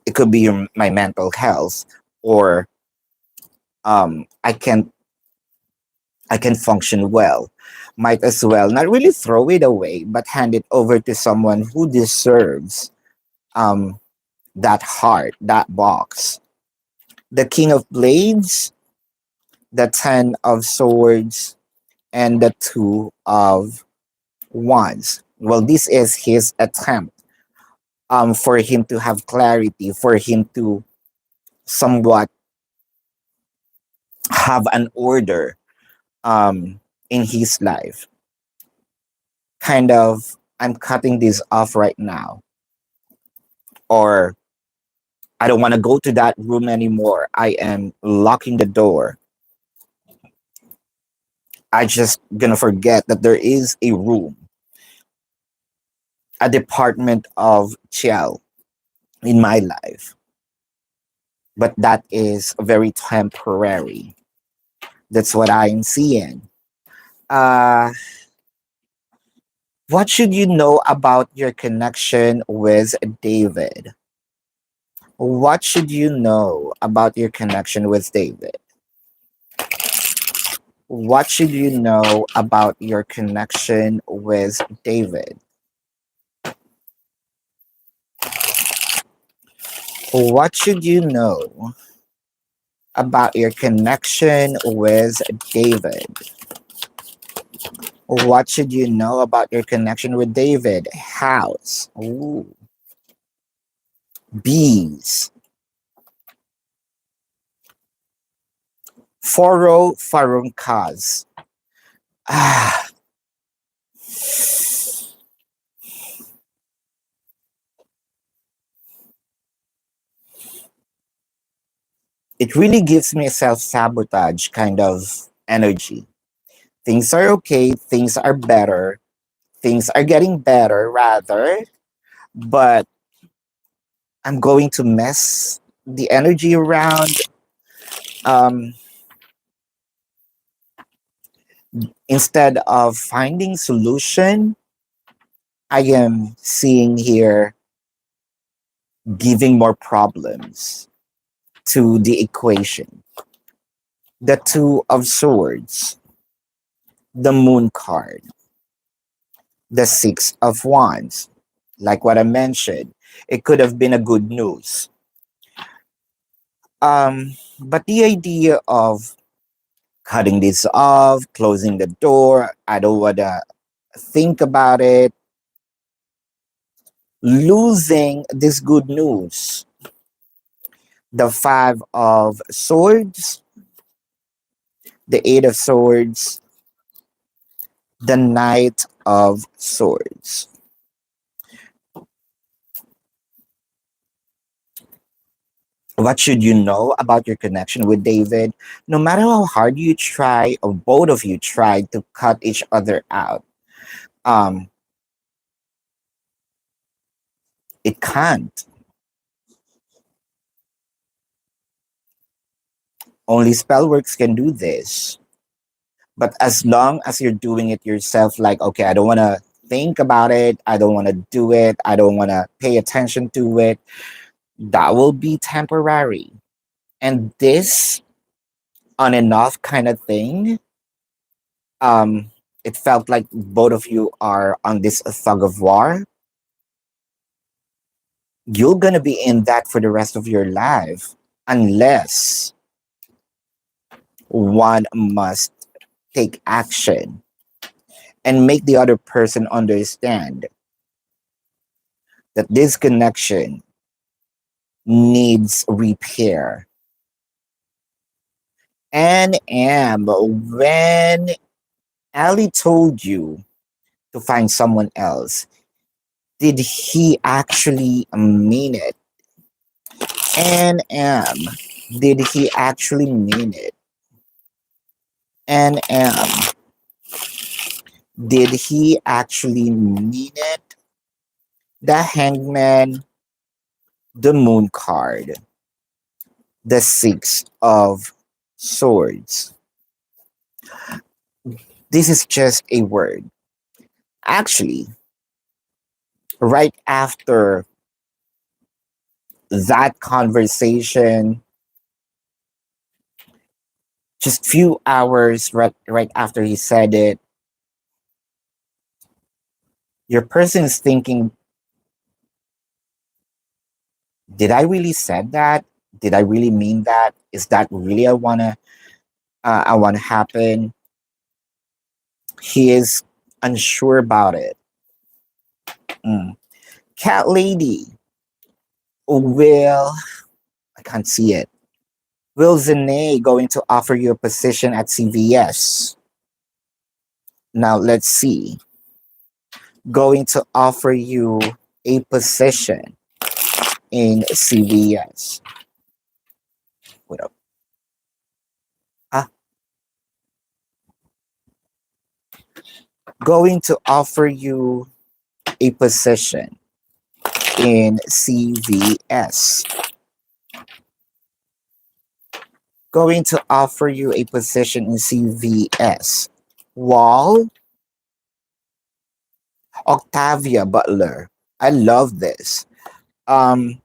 it could be my mental health, or I can function well. Might as well not really throw it away, but hand it over to someone who deserves um, that heart, that box. The King of Blades, the Ten of Swords, and the Two of Wands. Well, this is his attempt for him to have clarity, for him to somewhat have an order. Um, in his life. Kind of, I'm cutting this off right now, or I don't want to go to that room anymore. I am locking the door. I just gonna forget that there is a room, a department of chill in my life, but that is very temporary. That's what I am seeing. Uh, what should you know about your connection with David? What should you know about your connection with David? What should you know about your connection with David? What should you know about your connection with David? What should you know about your connection with David? House. Ooh. Bees. Foro Farunkas. Ah, it really gives me a self sabotage kind of energy. Things are okay, things are better, things are getting better rather, but I'm going to mess the energy around. Um, Instead of finding solution, I am seeing here giving more problems to the equation. The two of swords, the moon card, the six of wands. Like what I mentioned, it could have been a good news. But the idea of cutting this off, closing the door, I don't want to think about it, losing this good news. The five of swords, the eight of swords, the knight of swords. What should you know about your connection with David? No matter how hard you try, or both of you try to cut each other out, um, it can't. Only spellworks can do this. But as long as you're doing it yourself, like, okay, I don't want to think about it, I don't want to do it, I don't want to pay attention to it, that will be temporary. And this on and off kind of thing, um, it felt like both of you are on this thug of war. You're gonna be in that for the rest of your life unless one must take action and make the other person understand that this connection needs repair. And when Ali told you to find someone else, did he actually mean it? And did he actually mean it? And did he actually mean it? The hangman, the moon card, the six of swords. This is just a word. Actually, right after that conversation, just few hours right after he said it, your person is thinking, did I really said that? Did I really mean that? Is that really I want to happen? He is unsure about it. Mm. Cat lady, will I can't see it. Will Zane going to offer you a position at CVS? Now let's see. Going to offer you a position in CVS. Wait up. Ah, going to offer you a position in CVS. Going to offer you a position in CVS. Wall, Octavia Butler. I love this. Um,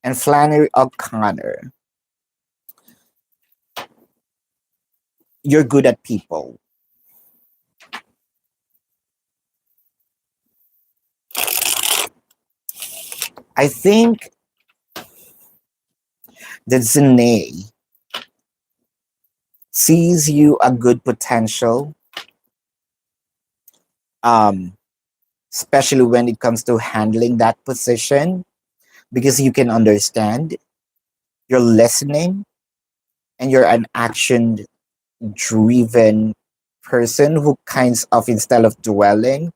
and Flannery O'Connor. You're good at people. I think that Zane sees you a good potential, um, especially when it comes to handling that position, because you can understand, you're listening, and you're an action driven person who kinds of, instead of dwelling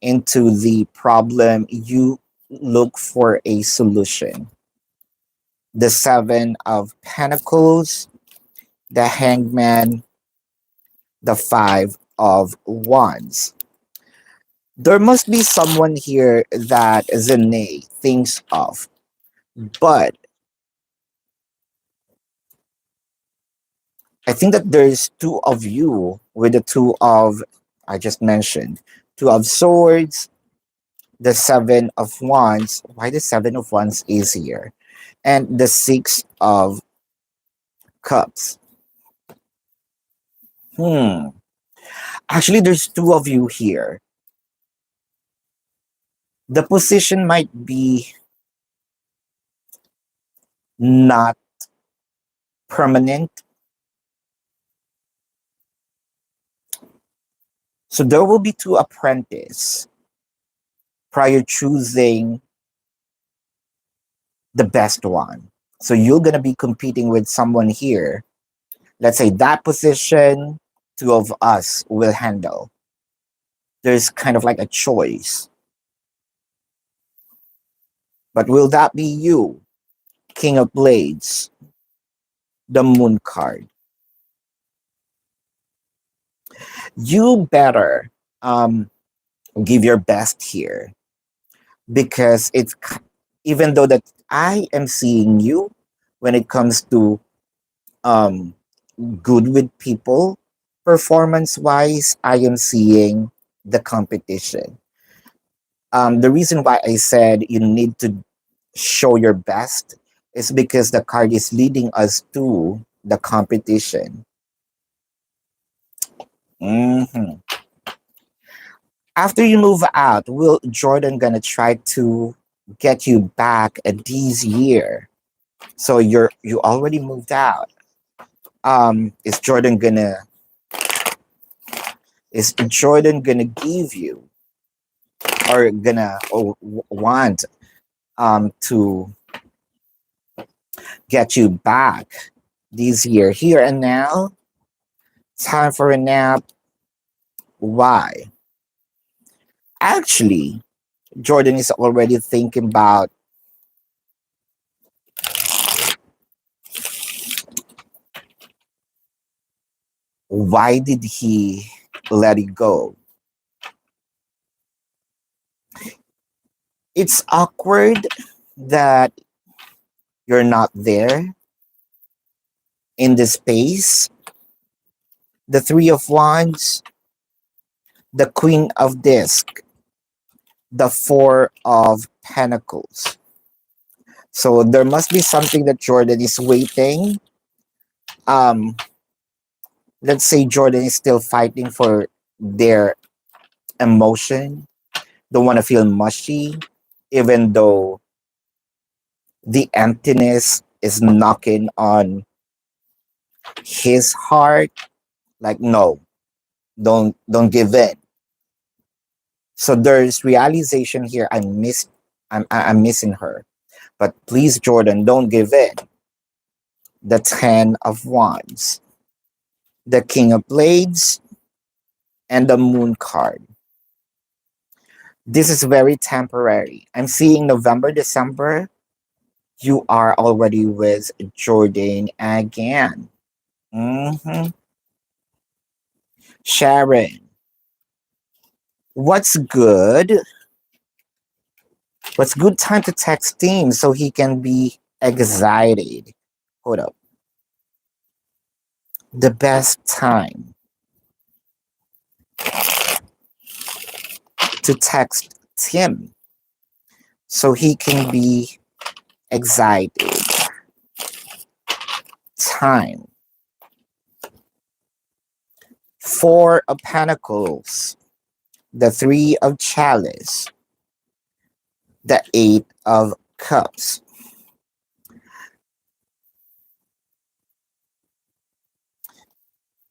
into the problem, you look for a solution. The Seven of Pentacles, the Hangman, the Five of Wands. There must be someone here that Zane thinks of, but I think that there's two of you with the two of, I just mentioned, two of swords, the Seven of Wands. Why the Seven of Wands is here? And the Six of Cups. Hmm. Actually, there's two of you here. The position might be not permanent. So there will be two apprentices prior choosing the best one. So you're gonna be competing with someone here. Let's say that position, two of us will handle. There's kind of like a choice. But will that be you? King of Blades, the Moon card. You better give your best here because even though that I am seeing you when it comes to um, good with people, performance wise, I am seeing the competition. The reason why I said you need to show your best is because the card is leading us to the competition. Mhm. After you move out, will Jordan gonna try to get you back this year? So you already moved out. Is Jordan gonna give you or gonna want to get you back this year? Here and now, time for a nap. Why? Actually, Jordan is already thinking about why did he let it go. It's awkward that you're not there in the space. The Three of Wands, the Queen of Disc, the Four of Pentacles. So there must be something that Jordan is waiting. Um, let's say Jordan is still fighting for their emotion, don't want to feel mushy, even though the emptiness is knocking on his heart. Like, no, don't give in. So there's realization here. I'm missing her. But please, Jordan, don't give in. The Ten of Wands, the King of Blades, and the moon card. This is very temporary. I'm seeing November, December. You are already with Jordan again. hmm Sharon, what's good? What's good time to text him so he can be excited? Hold up. The best time to text Tim so he can be excited. Time. Four of Pentacles, the Three of Chalice, the Eight of Cups.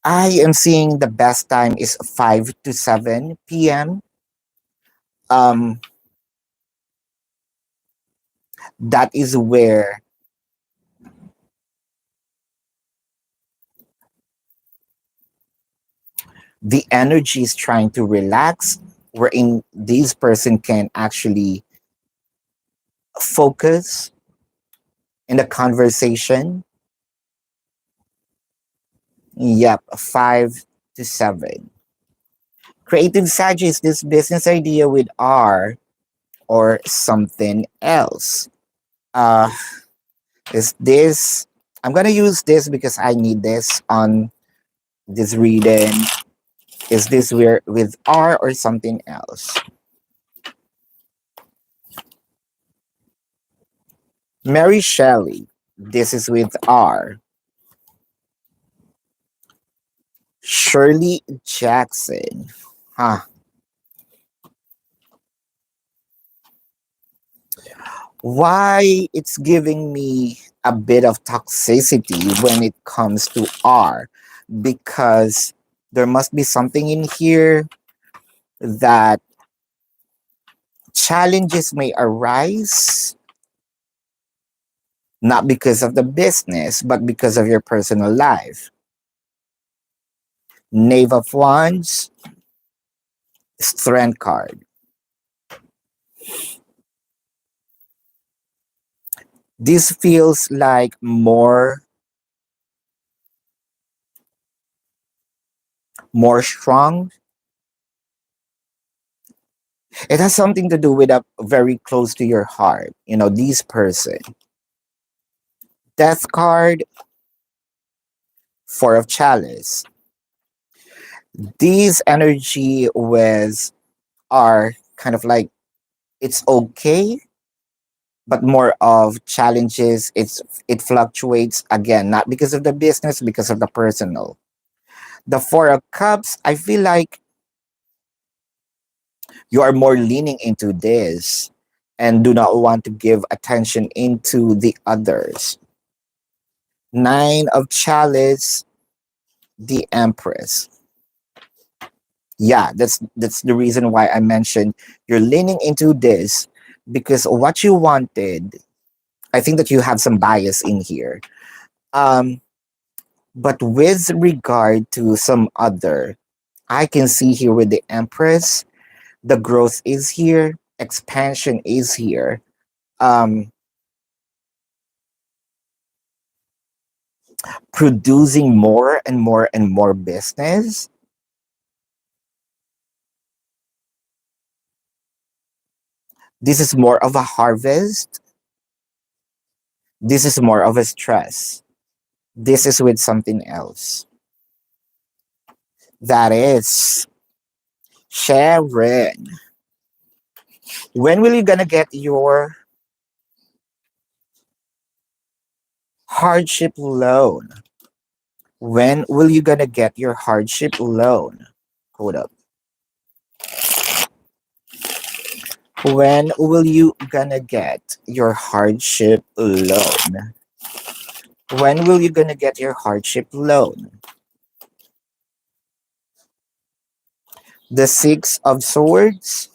I am seeing the best time is 5 to 7 p.m. Um, that is where the energy is trying to relax, wherein this person can actually focus in the conversation. Yep, 5 to 7. Creative Sagittarius, this business idea with R or something else. Uh, is this? I'm gonna use this because I need this on this reading. Is this where with R or something else? Mary Shelley. This is with R. Shirley Jackson. Huh. Why it's giving me a bit of toxicity when it comes to R? Because there must be something in here that challenges may arise not because of the business but because of your personal life. Knave of Wands, Strength card. This feels like more strong. It has something to do with a very close to your heart. This person. Death card, Four of Chalice. These energy with are kind of like it's okay, but more of challenges. It fluctuates again, not because of the business, because of the personal. The Four of Cups, I feel like you are more leaning into this and do not want to give attention into the others. Nine of Chalice, the Empress. Yeah, that's the reason why I mentioned you're leaning into this because what you wanted, I think that you have some bias in here. Um, but with regard to some other, I can see here with the Empress, the growth is here, expansion is here. Um, Producing more and more and more business. This is more of a harvest. This is more of a stress. This is with something else. That is Sharon. When will you gonna get your hardship loan? When will you gonna get your hardship loan? Hold up. When will you gonna get your hardship loan? When will you gonna get your hardship loan? The Six of Swords,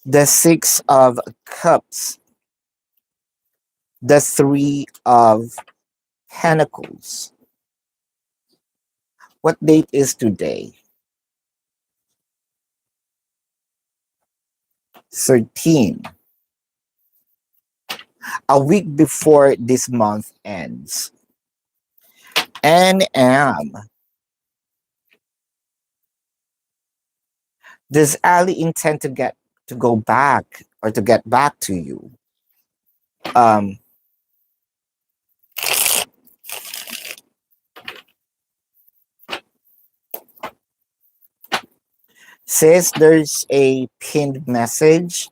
the Six of Cups, the Three of Pentacles. What date is today? 13. A week before this month ends. NM. Does Ali intend to go back or to get back to you? Um, Says there's a pinned message.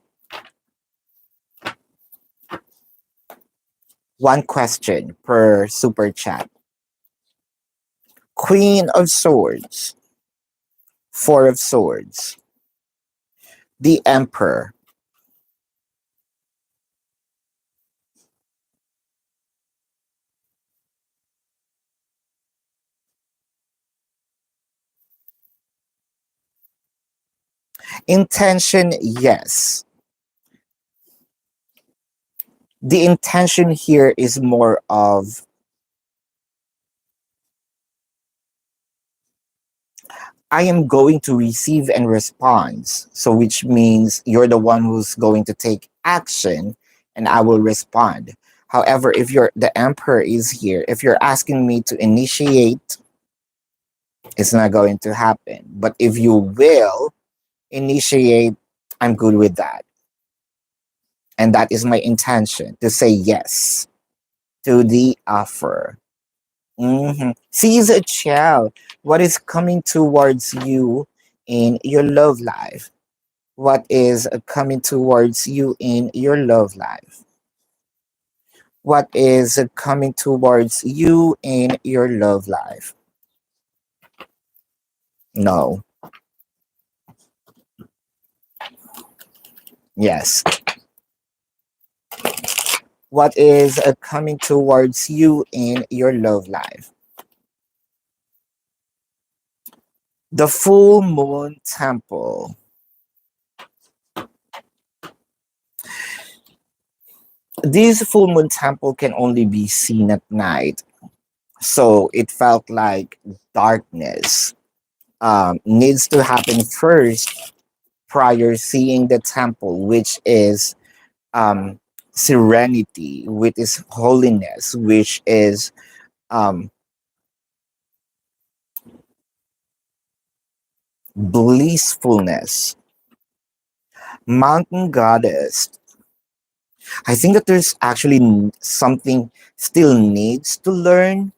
One question per super chat. Queen of Swords. Four of Swords. The Emperor. Intention, yes. The intention here is more of I am going to receive and respond. So, which means you're the one who's going to take action and I will respond. However, if the emperor is here, if you're asking me to initiate, it's not going to happen. But if you will initiate, I'm good with that. And that is my intention to say yes to the offer. Seize a child. What is coming towards you in your love life? What is coming towards you in your love life? What is coming towards you in your love life? No. Yes. What is coming towards you in your love life? The full moon temple. This full moon temple can only be seen at night. So it felt like darkness needs to happen first prior seeing the temple, which is um, serenity, which is holiness, which is um, blissfulness. Mountain goddess. I think that there's actually something still needs to learn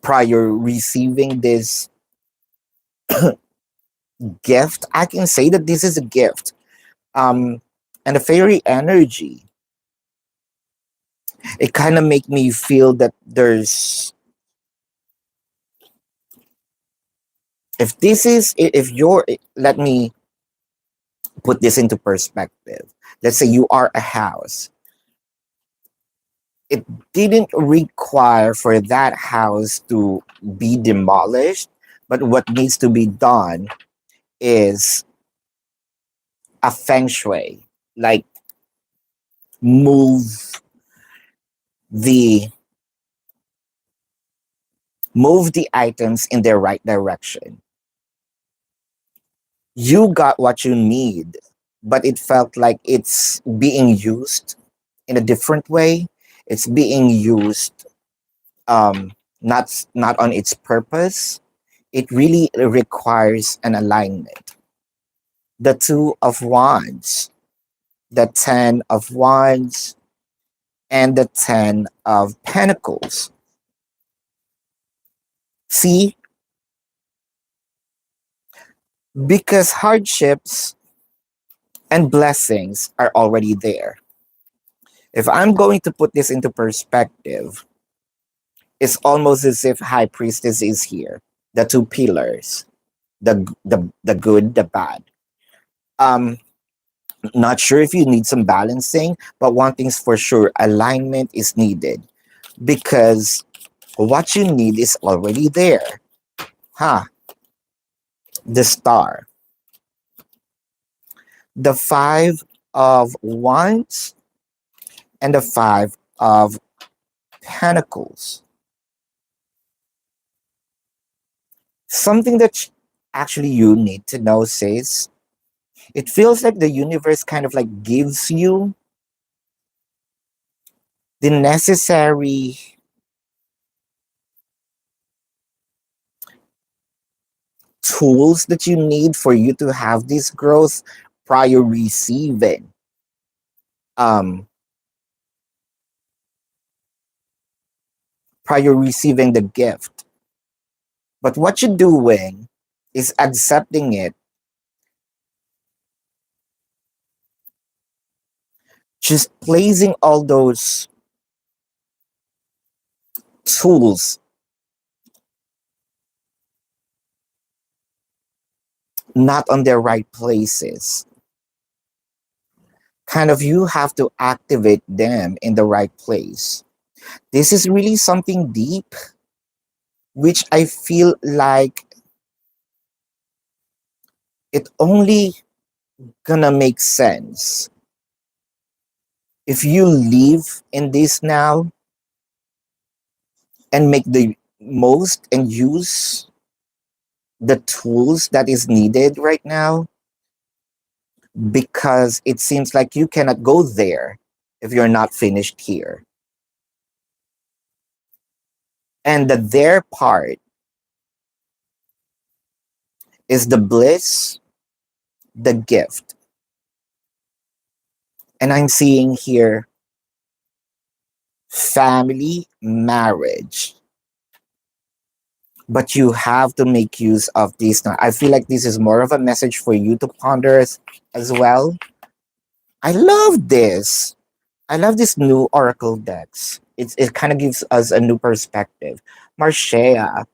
prior receiving this gift. I can say that this is a gift. Um, and the fairy energy, it kind of make me feel that there's if this is if you're let me put this into perspective. Let's say you are a house. It didn't require for that house to be demolished, but what needs to be done is a feng shui, like move the move the items in their right direction. You got what you need, but it felt like it's being used in a different way. It's being used not on its purpose. It really requires an alignment. The two of wands, the 10 of wands, and the 10 of pentacles. See, because hardships and blessings are already there. If I'm going to put this into perspective, it's almost as if high priestess is here, the two pillars, the good, the bad. um Not sure if you need some balancing, but one thing's for sure, alignment is needed because what you need is already there. Huh? The star, the 5 of wands, and the 5 of pentacles. Something that actually you need to know, sis. It feels like the universe kind of like gives you the necessary tools that you need for you to have this growth prior receiving um prior receiving the gift. But what you're doing is accepting it, just placing all those tools not on their right places. Kind of you have to activate them in the right place. This is really something deep, which I feel like it only gonna make sense if you live in this now and make the most and use the tools that is needed right now, because it seems like you cannot go there if you're not finished here. And the there part is the bliss, the gift. And I'm seeing here family, marriage. But you have to make use of this now. I feel like this is more of a message for you to ponder as well. I love this. I love this new Oracle decks. It kind of gives us a new perspective. Marshea,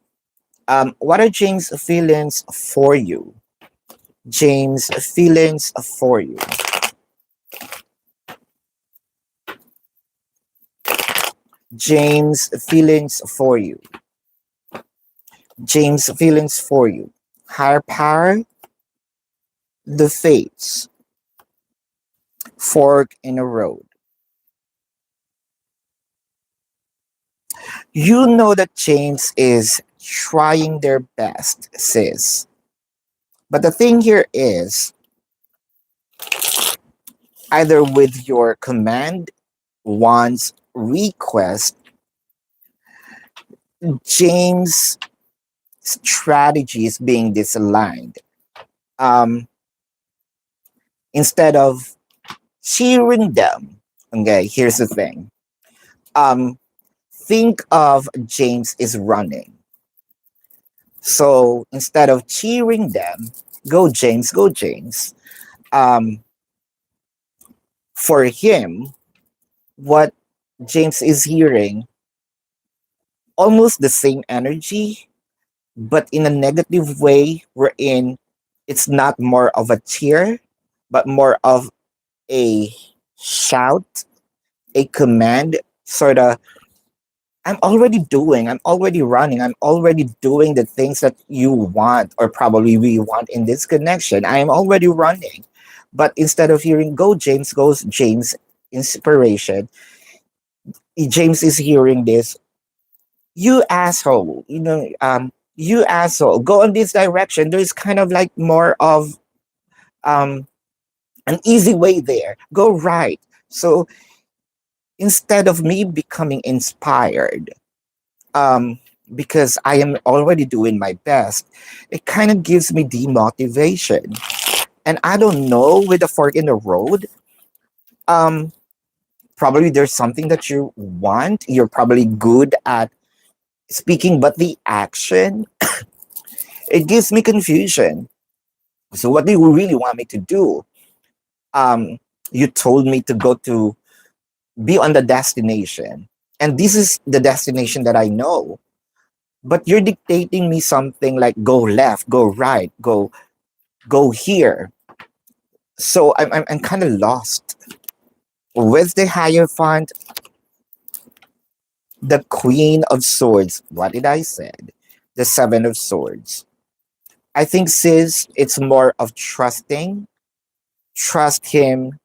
what are James' feelings for you? James' feelings for you. James' feelings for you. James' feelings for you. Higher power, the fates, fork in a road. You know that James is trying their best, sis. But the thing here is, either with your command, wants, request, James' strategy is being disaligned. Um, Instead of cheering them, okay, here's the thing. Um, think of James is running. So instead of cheering them, go James, go James. Um, for him, what James is hearing, almost the same energy, but in a negative way, wherein it's not more of a cheer, but more of a shout, a command, sort of. I'm already running, I'm already doing the things that you want, or probably we want in this connection. I am already running. But instead of hearing go James, goes James inspiration, James is hearing this, you asshole, you asshole, go in this direction. There's kind of like more of um an easy way there, go right. So instead of me becoming inspired, um because I am already doing my best, it kind of gives me demotivation. And I don't know, with the fork in the road, um probably there's something that you want, you're probably good at speaking, but the action, it gives me confusion. So what do you really want me to do? um you told me to go to be on the destination, and this is the destination that I know, but you're dictating me something like go left, go right, go here. So I'm kind of lost. With the Hierophant, the Queen of Swords, what did I said? The Seven of Swords. I think, sis, it's more of trusting. Trust him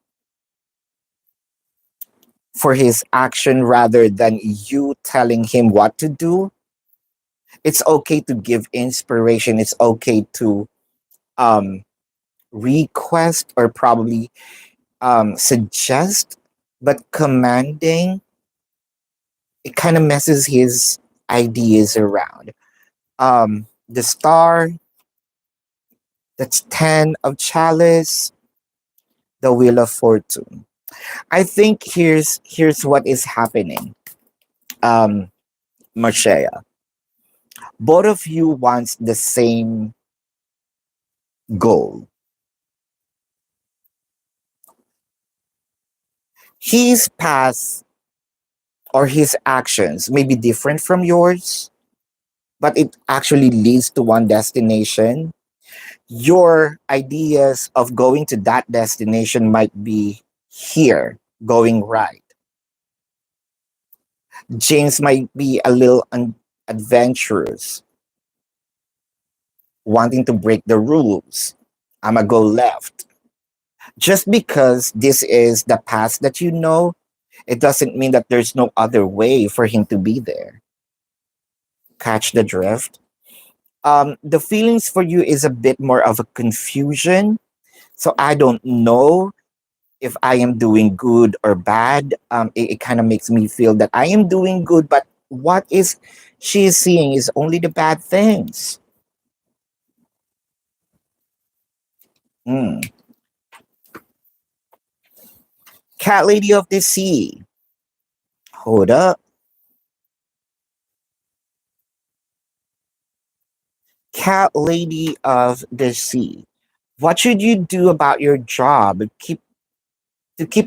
for his action rather than you telling him what to do. It's okay to give inspiration. It's okay to um, request or probably suggest, but commanding, it kind of messes his ideas around. The star, that's 10 of chalice, the wheel of fortune. I think here's what is happening. Um, Marshea, both of you wants the same goal. His path or his actions may be different from yours, but it actually leads to one destination. Your ideas of going to that destination might be here, going right. James might be a little adventurous, wanting to break the rules. I'ma go left. Just because this is the path that you know, it doesn't mean that there's no other way for him to be there. Catch the drift? The feelings for you is a bit more of a confusion. So I don't know if I am doing good or bad. It kind of makes me feel that I am doing good, but what is she is seeing is only the bad things. Hmm. Cat Lady of the Sea. Hold up. Cat Lady of the Sea. What should you do about your job? Keep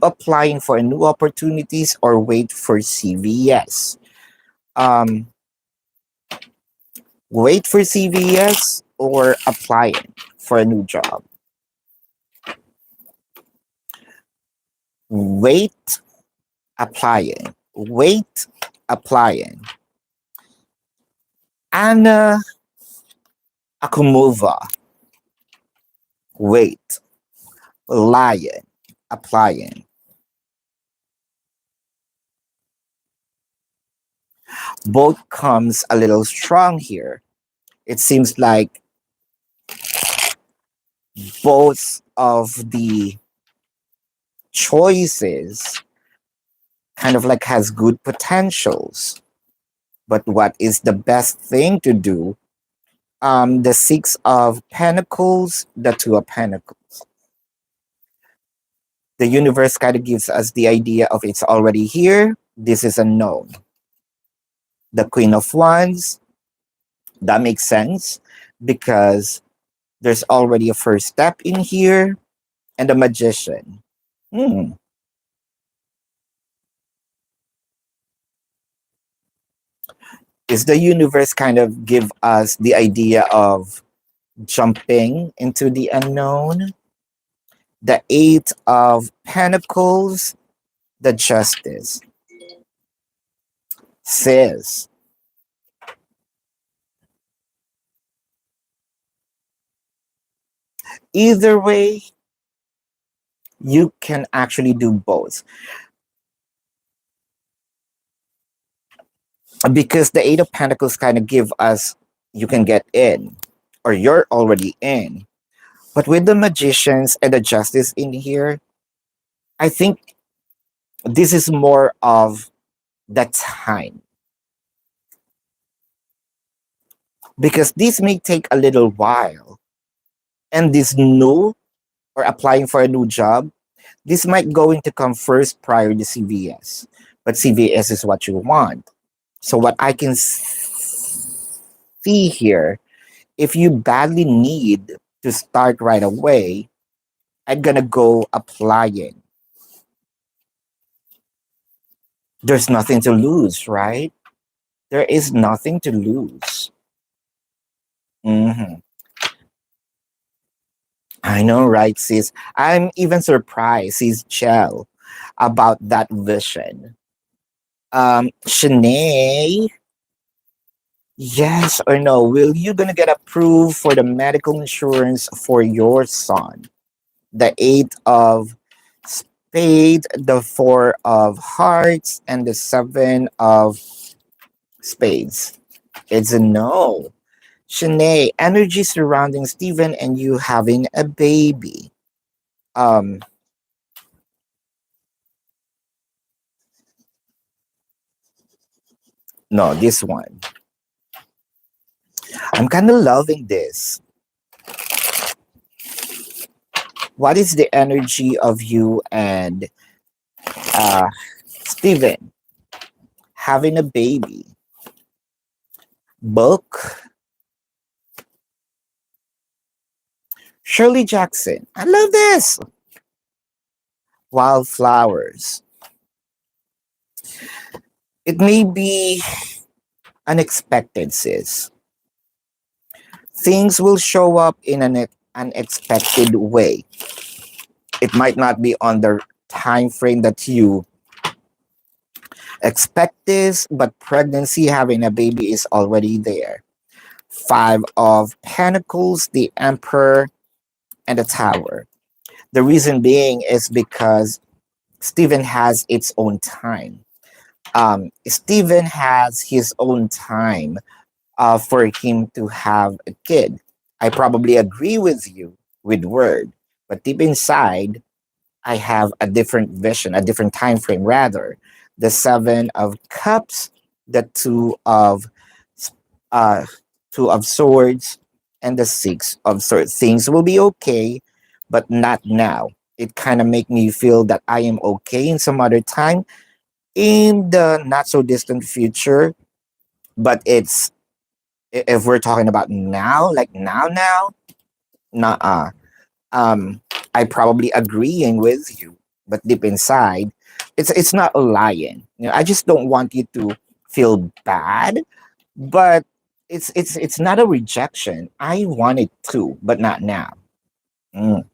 applying for new opportunities or wait for CVS? Um, Wait for CVS or applying for a new job? Wait, applying. Wait, applying. Anna Akumova. Wait, lying, applying. Both comes a little strong here. It seems like both of the choices kind of like has good potentials. But what is the best thing to do? The Six of Pentacles, the Two of Pentacles. The universe kind of gives us the idea of it's already here. This is unknown. The Queen of Wands, that makes sense because there's already a first step in here. And the Magician. Hmm. Is the universe kind of give us the idea of jumping into the unknown? The Eight of Pentacles, the Justice. Says, either way, you can actually do both. Because the Eight of Pentacles kind of give us you can get in or you're already in. But with the Magicians and the Justice in here, I think this is more of the time. Because this may take a little while. And this new or applying for a new job, this might going to come first prior to CVS. But CVS is what you want. So what I can see here, if you badly need to start right away, I'm gonna go applying. There's nothing to lose, right? There is nothing to lose. Mhm. I know, right, sis? I'm even surprised, sis Chell, about that vision. Shanae, yes or no? Will you gonna get approved for the medical insurance for your son? The Eight of Spade, the Four of Hearts, and the Seven of Spades. It's a no. Shanae, energy surrounding Steven and you having a baby. Um, no, this one. I'm kind of loving this. What is the energy of you and uh, Steven having a baby? Book. Shirley Jackson. I love this. Wildflowers. It may be unexpected, sis. Things will show up in an unexpected way. It might not be on the time frame that you expect this, but pregnancy, having a baby is already there. Five of Pentacles, the Emperor, and the Tower. The reason being is because Stephen has its own time. Stephen has his own time for him to have a kid. I probably agree with you with word, but deep inside, I have a different vision, a different time frame rather. The Seven of Cups, the s- uh, Two of Swords, and the Six of Swords. Things will be okay, but not now. It kind of make me feel that I am okay in some other time in the not so distant future. But it's if we're talking about now, like now, nah. um I probably agreeing with you, but deep inside, it's not lying. I just don't want you to feel bad, but it's not a rejection. I want it too, but not now. Mm.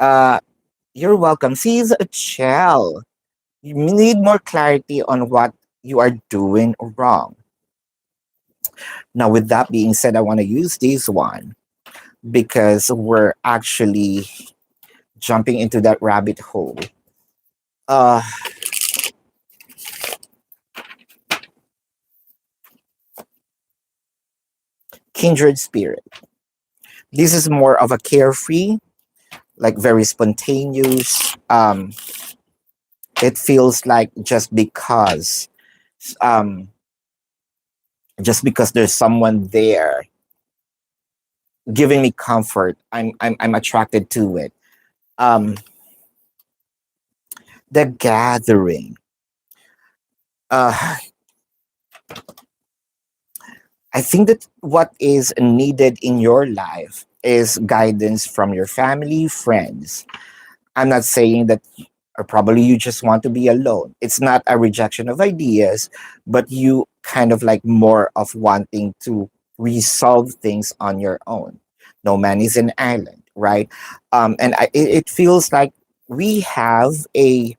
Uh, you're welcome. She's a chill. You need more clarity on what you are doing wrong. Now, with that being said, I want to use this one because we're actually jumping into that rabbit hole. Uh, Kindred spirit. This is more of a carefree, like very spontaneous. It feels like um, just because there's someone there giving me comfort, I'm attracted to it. Um, the gathering. Uh, I think that what is needed in your life is guidance from your family, friends. I'm not saying that, or probably you just want to be alone. It's not a rejection of ideas, but you kind of like more of wanting to resolve things on your own. No man is an island, right? It feels like we have a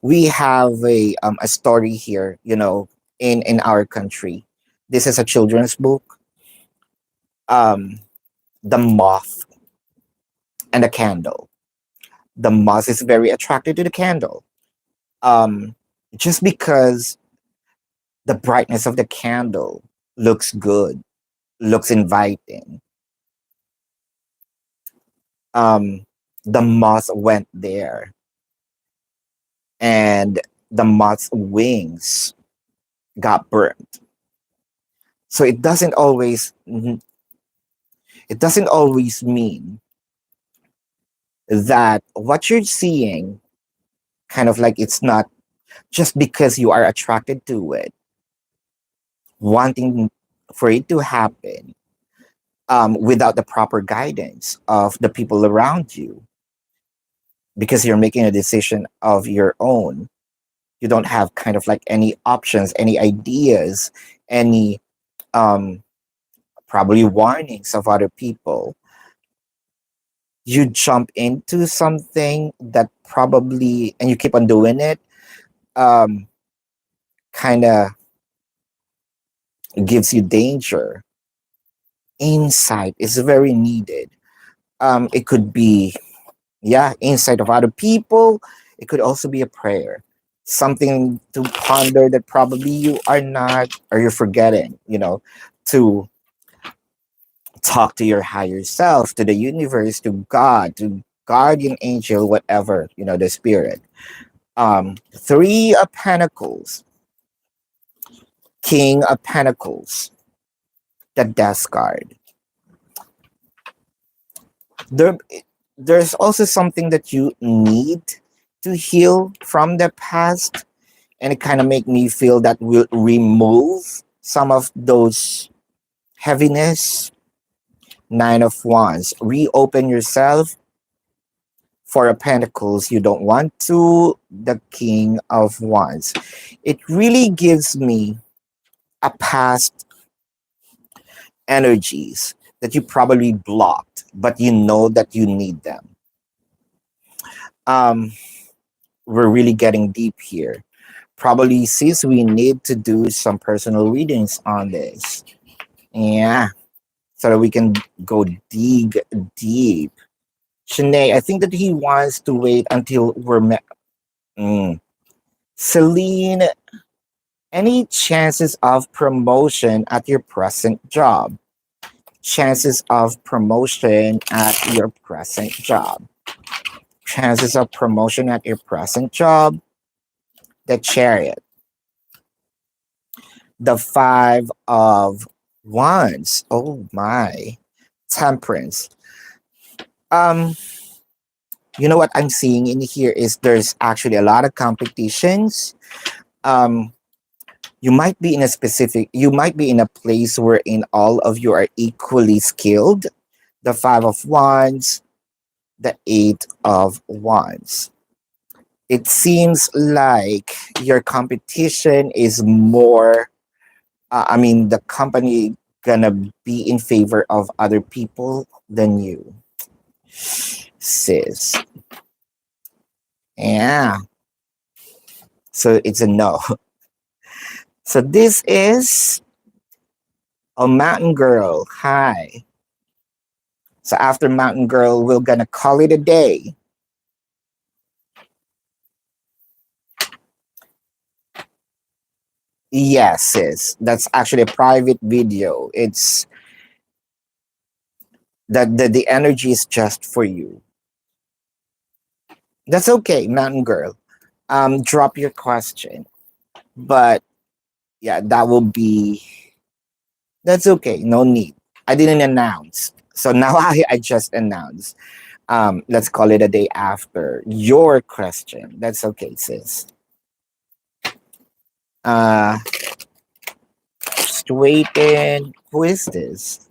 a story here, in our country. This is a children's book. Um, the moth and the candle. The moth is very attracted to the candle. Um, just because the brightness of the candle looks good, looks inviting. Um, the moth went there, and the moth's wings got burnt. So it doesn't always mean that what you're seeing, kind of like, it's not just because you are attracted to it, wanting for it to happen, without the proper guidance of the people around you, because you're making a decision of your own. You don't have kind of like any options, any ideas, any um, probably warnings of other people. You jump into something that probably, and you keep on doing it, um, kind of gives you danger. Insight is very needed. It could be, yeah, insight of other people. It could also be a prayer. something to ponder that probably you are not, or you're forgetting, to talk to your higher self, to the universe, to God, to guardian angel, whatever, the spirit. Three of Pentacles, King of Pentacles, the Death card. There, there's also something that you need to heal from the past, and it kind of make me feel that will remove some of those heaviness. Nine of Wands, reopen yourself. Four of Pentacles, you don't want to. The King of Wands, it really gives me a past energies that you probably blocked, but you know that you need them. um we're really getting deep here. Probably, sis, we need to do some personal readings on this. Yeah, so that we can go dig deep. Shanae, I think that he wants to wait until we're Celine, any chances of promotion at your present job? Chances of promotion at your present job. Chances of promotion at your present job. The Chariot. The Five of Wands. Oh my. Temperance. Um, you know what I'm seeing in here is there's actually a lot of competitions. Um, you might be in a place wherein all of you are equally skilled. The Five of Wands, the Eight of Wands. It seems like your competition is more, the company gonna be in favor of other people than you, sis. Yeah. So it's a no. So this is a Mountain Girl. Hi. So after Mountain Girl, we're gonna call it a day. Yes, sis. That's actually a private video. It's that the energy is just for you. That's okay, Mountain Girl. Drop your question. But yeah, that's okay. No need. I didn't announce. So now I just announced. Let's call it a day after your question. That's okay, sis. Uh just waiting. Who is this?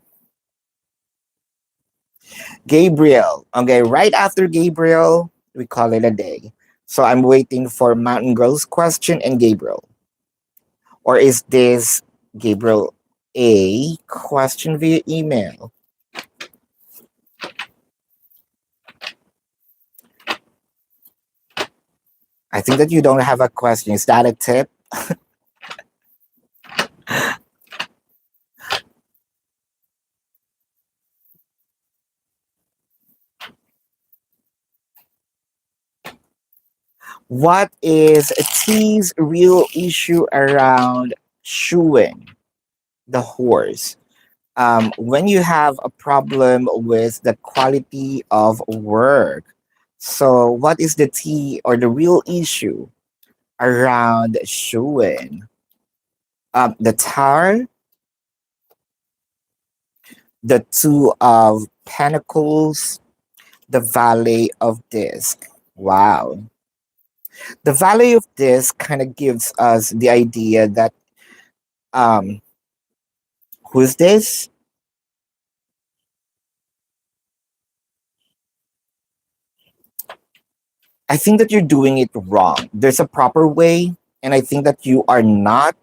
Gabriel. Okay, right after Gabriel, we call it a day. So I'm waiting for Mountain Girl's question and Gabriel. Or is this Gabriel a question via email? I think that you don't have a question. Is that a tip? What is T's real issue around shoeing the horse? When you have a problem with the quality of work. So, what is the T or the real issue around shoeing? The Tower, the Two of Pentacles, the Valley of Disc. Wow. The Valley of Disc kind of gives us the idea that um who's this? I think that you're doing it wrong. There's a proper way, and I think that you are not,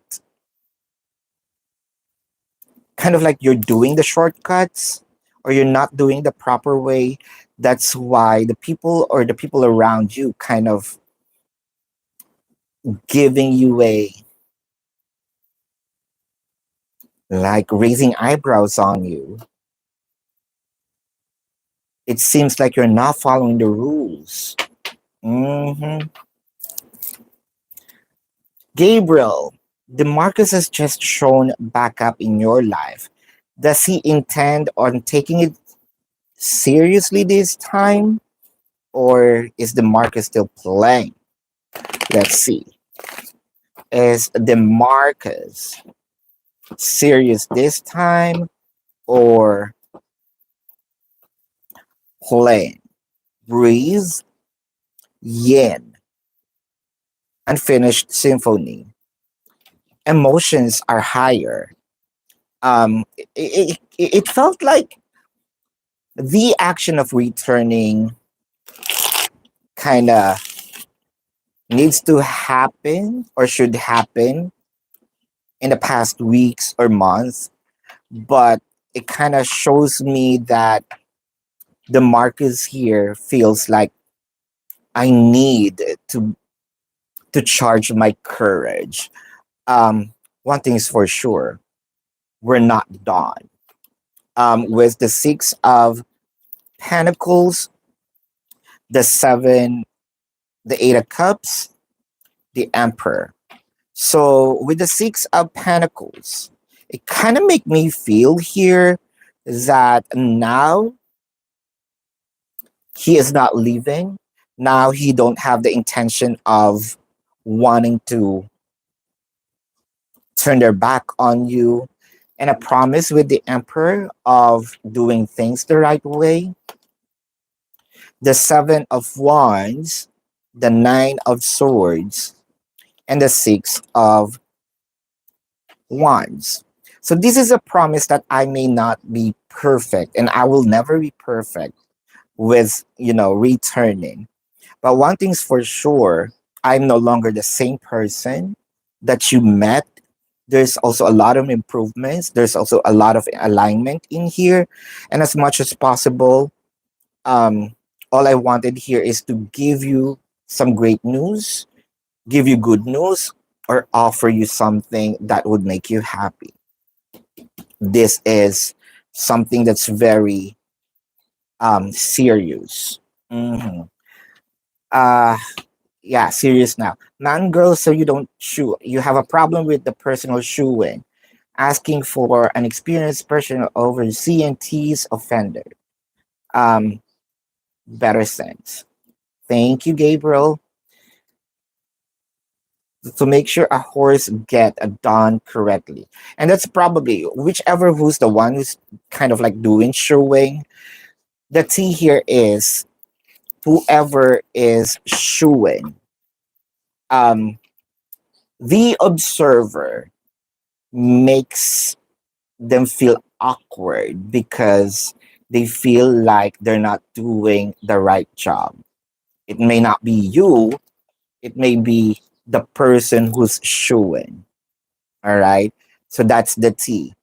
kind of like you're doing the shortcuts, or you're not doing the proper way. That's why the people around you kind of giving you a, like, raising eyebrows on you. It seems like you're not following the rules. Hmm. Gabriel, Demarcus has just shown back up in your life. Does he intend on taking it seriously this time? Or is Demarcus still playing? Let's see. Is Demarcus serious this time or playing? Breeze, yin, unfinished symphony. Emotions are higher. It felt like the action of returning kind of needs to happen or should happen in the past weeks or months, but it kind of shows me that the Marcus here feels like I need to charge my courage. One thing is for sure, we're not done. With the Six of Pentacles, the Seven, the Eight of Cups, the Emperor. So with the Six of Pentacles, it kind of make me feel here that now he is not leaving. Now he don't have the intention of wanting to turn their back on you. And a promise with the Emperor of doing things the right way. The Seven of Wands, the Nine of Swords, and the Six of Wands. So this is a promise that I may not be perfect and I will never be perfect with, returning. But one thing's for sure, I'm no longer the same person that you met. There's also a lot of improvements. There's also a lot of alignment in here. And as much as possible, um, all I wanted here is to give you some great news, give you good news, or offer you something that would make you happy. This is something that's very serious. Mhm. Uh yeah, serious now. Man, girl, so you don't shoe. You have a problem with the personal shoeing. Asking for an experienced person over CNT's offender. Um, better sense. Thank you, Gabriel. To make sure a horse get done correctly, and that's probably whichever who's the one who's kind of like doing shoeing. The T here is whoever is shoeing. Um, the observer makes them feel awkward because they feel like they're not doing the right job. It may not be you, it may be the person who's showing. All right. So that's the T.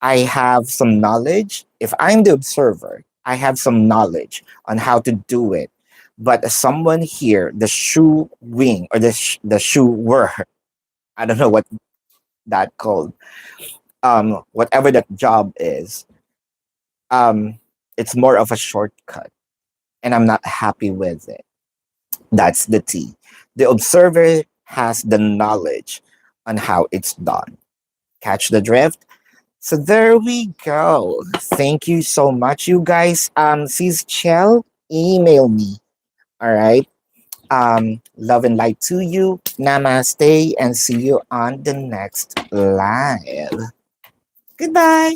I have some knowledge. If I'm the observer, I have some knowledge on how to do it. But someone here, the shoe wing or the shoe I don't know what that called. Whatever that job is, um, it's more of a shortcut, and I'm not happy with it. That's the T. The observer has the knowledge on how it's done. Catch the drift? So there we go. Thank you so much, you guys. Sis Chell, email me. All right. Love and light to you. Namaste and see you on the next live. Goodbye.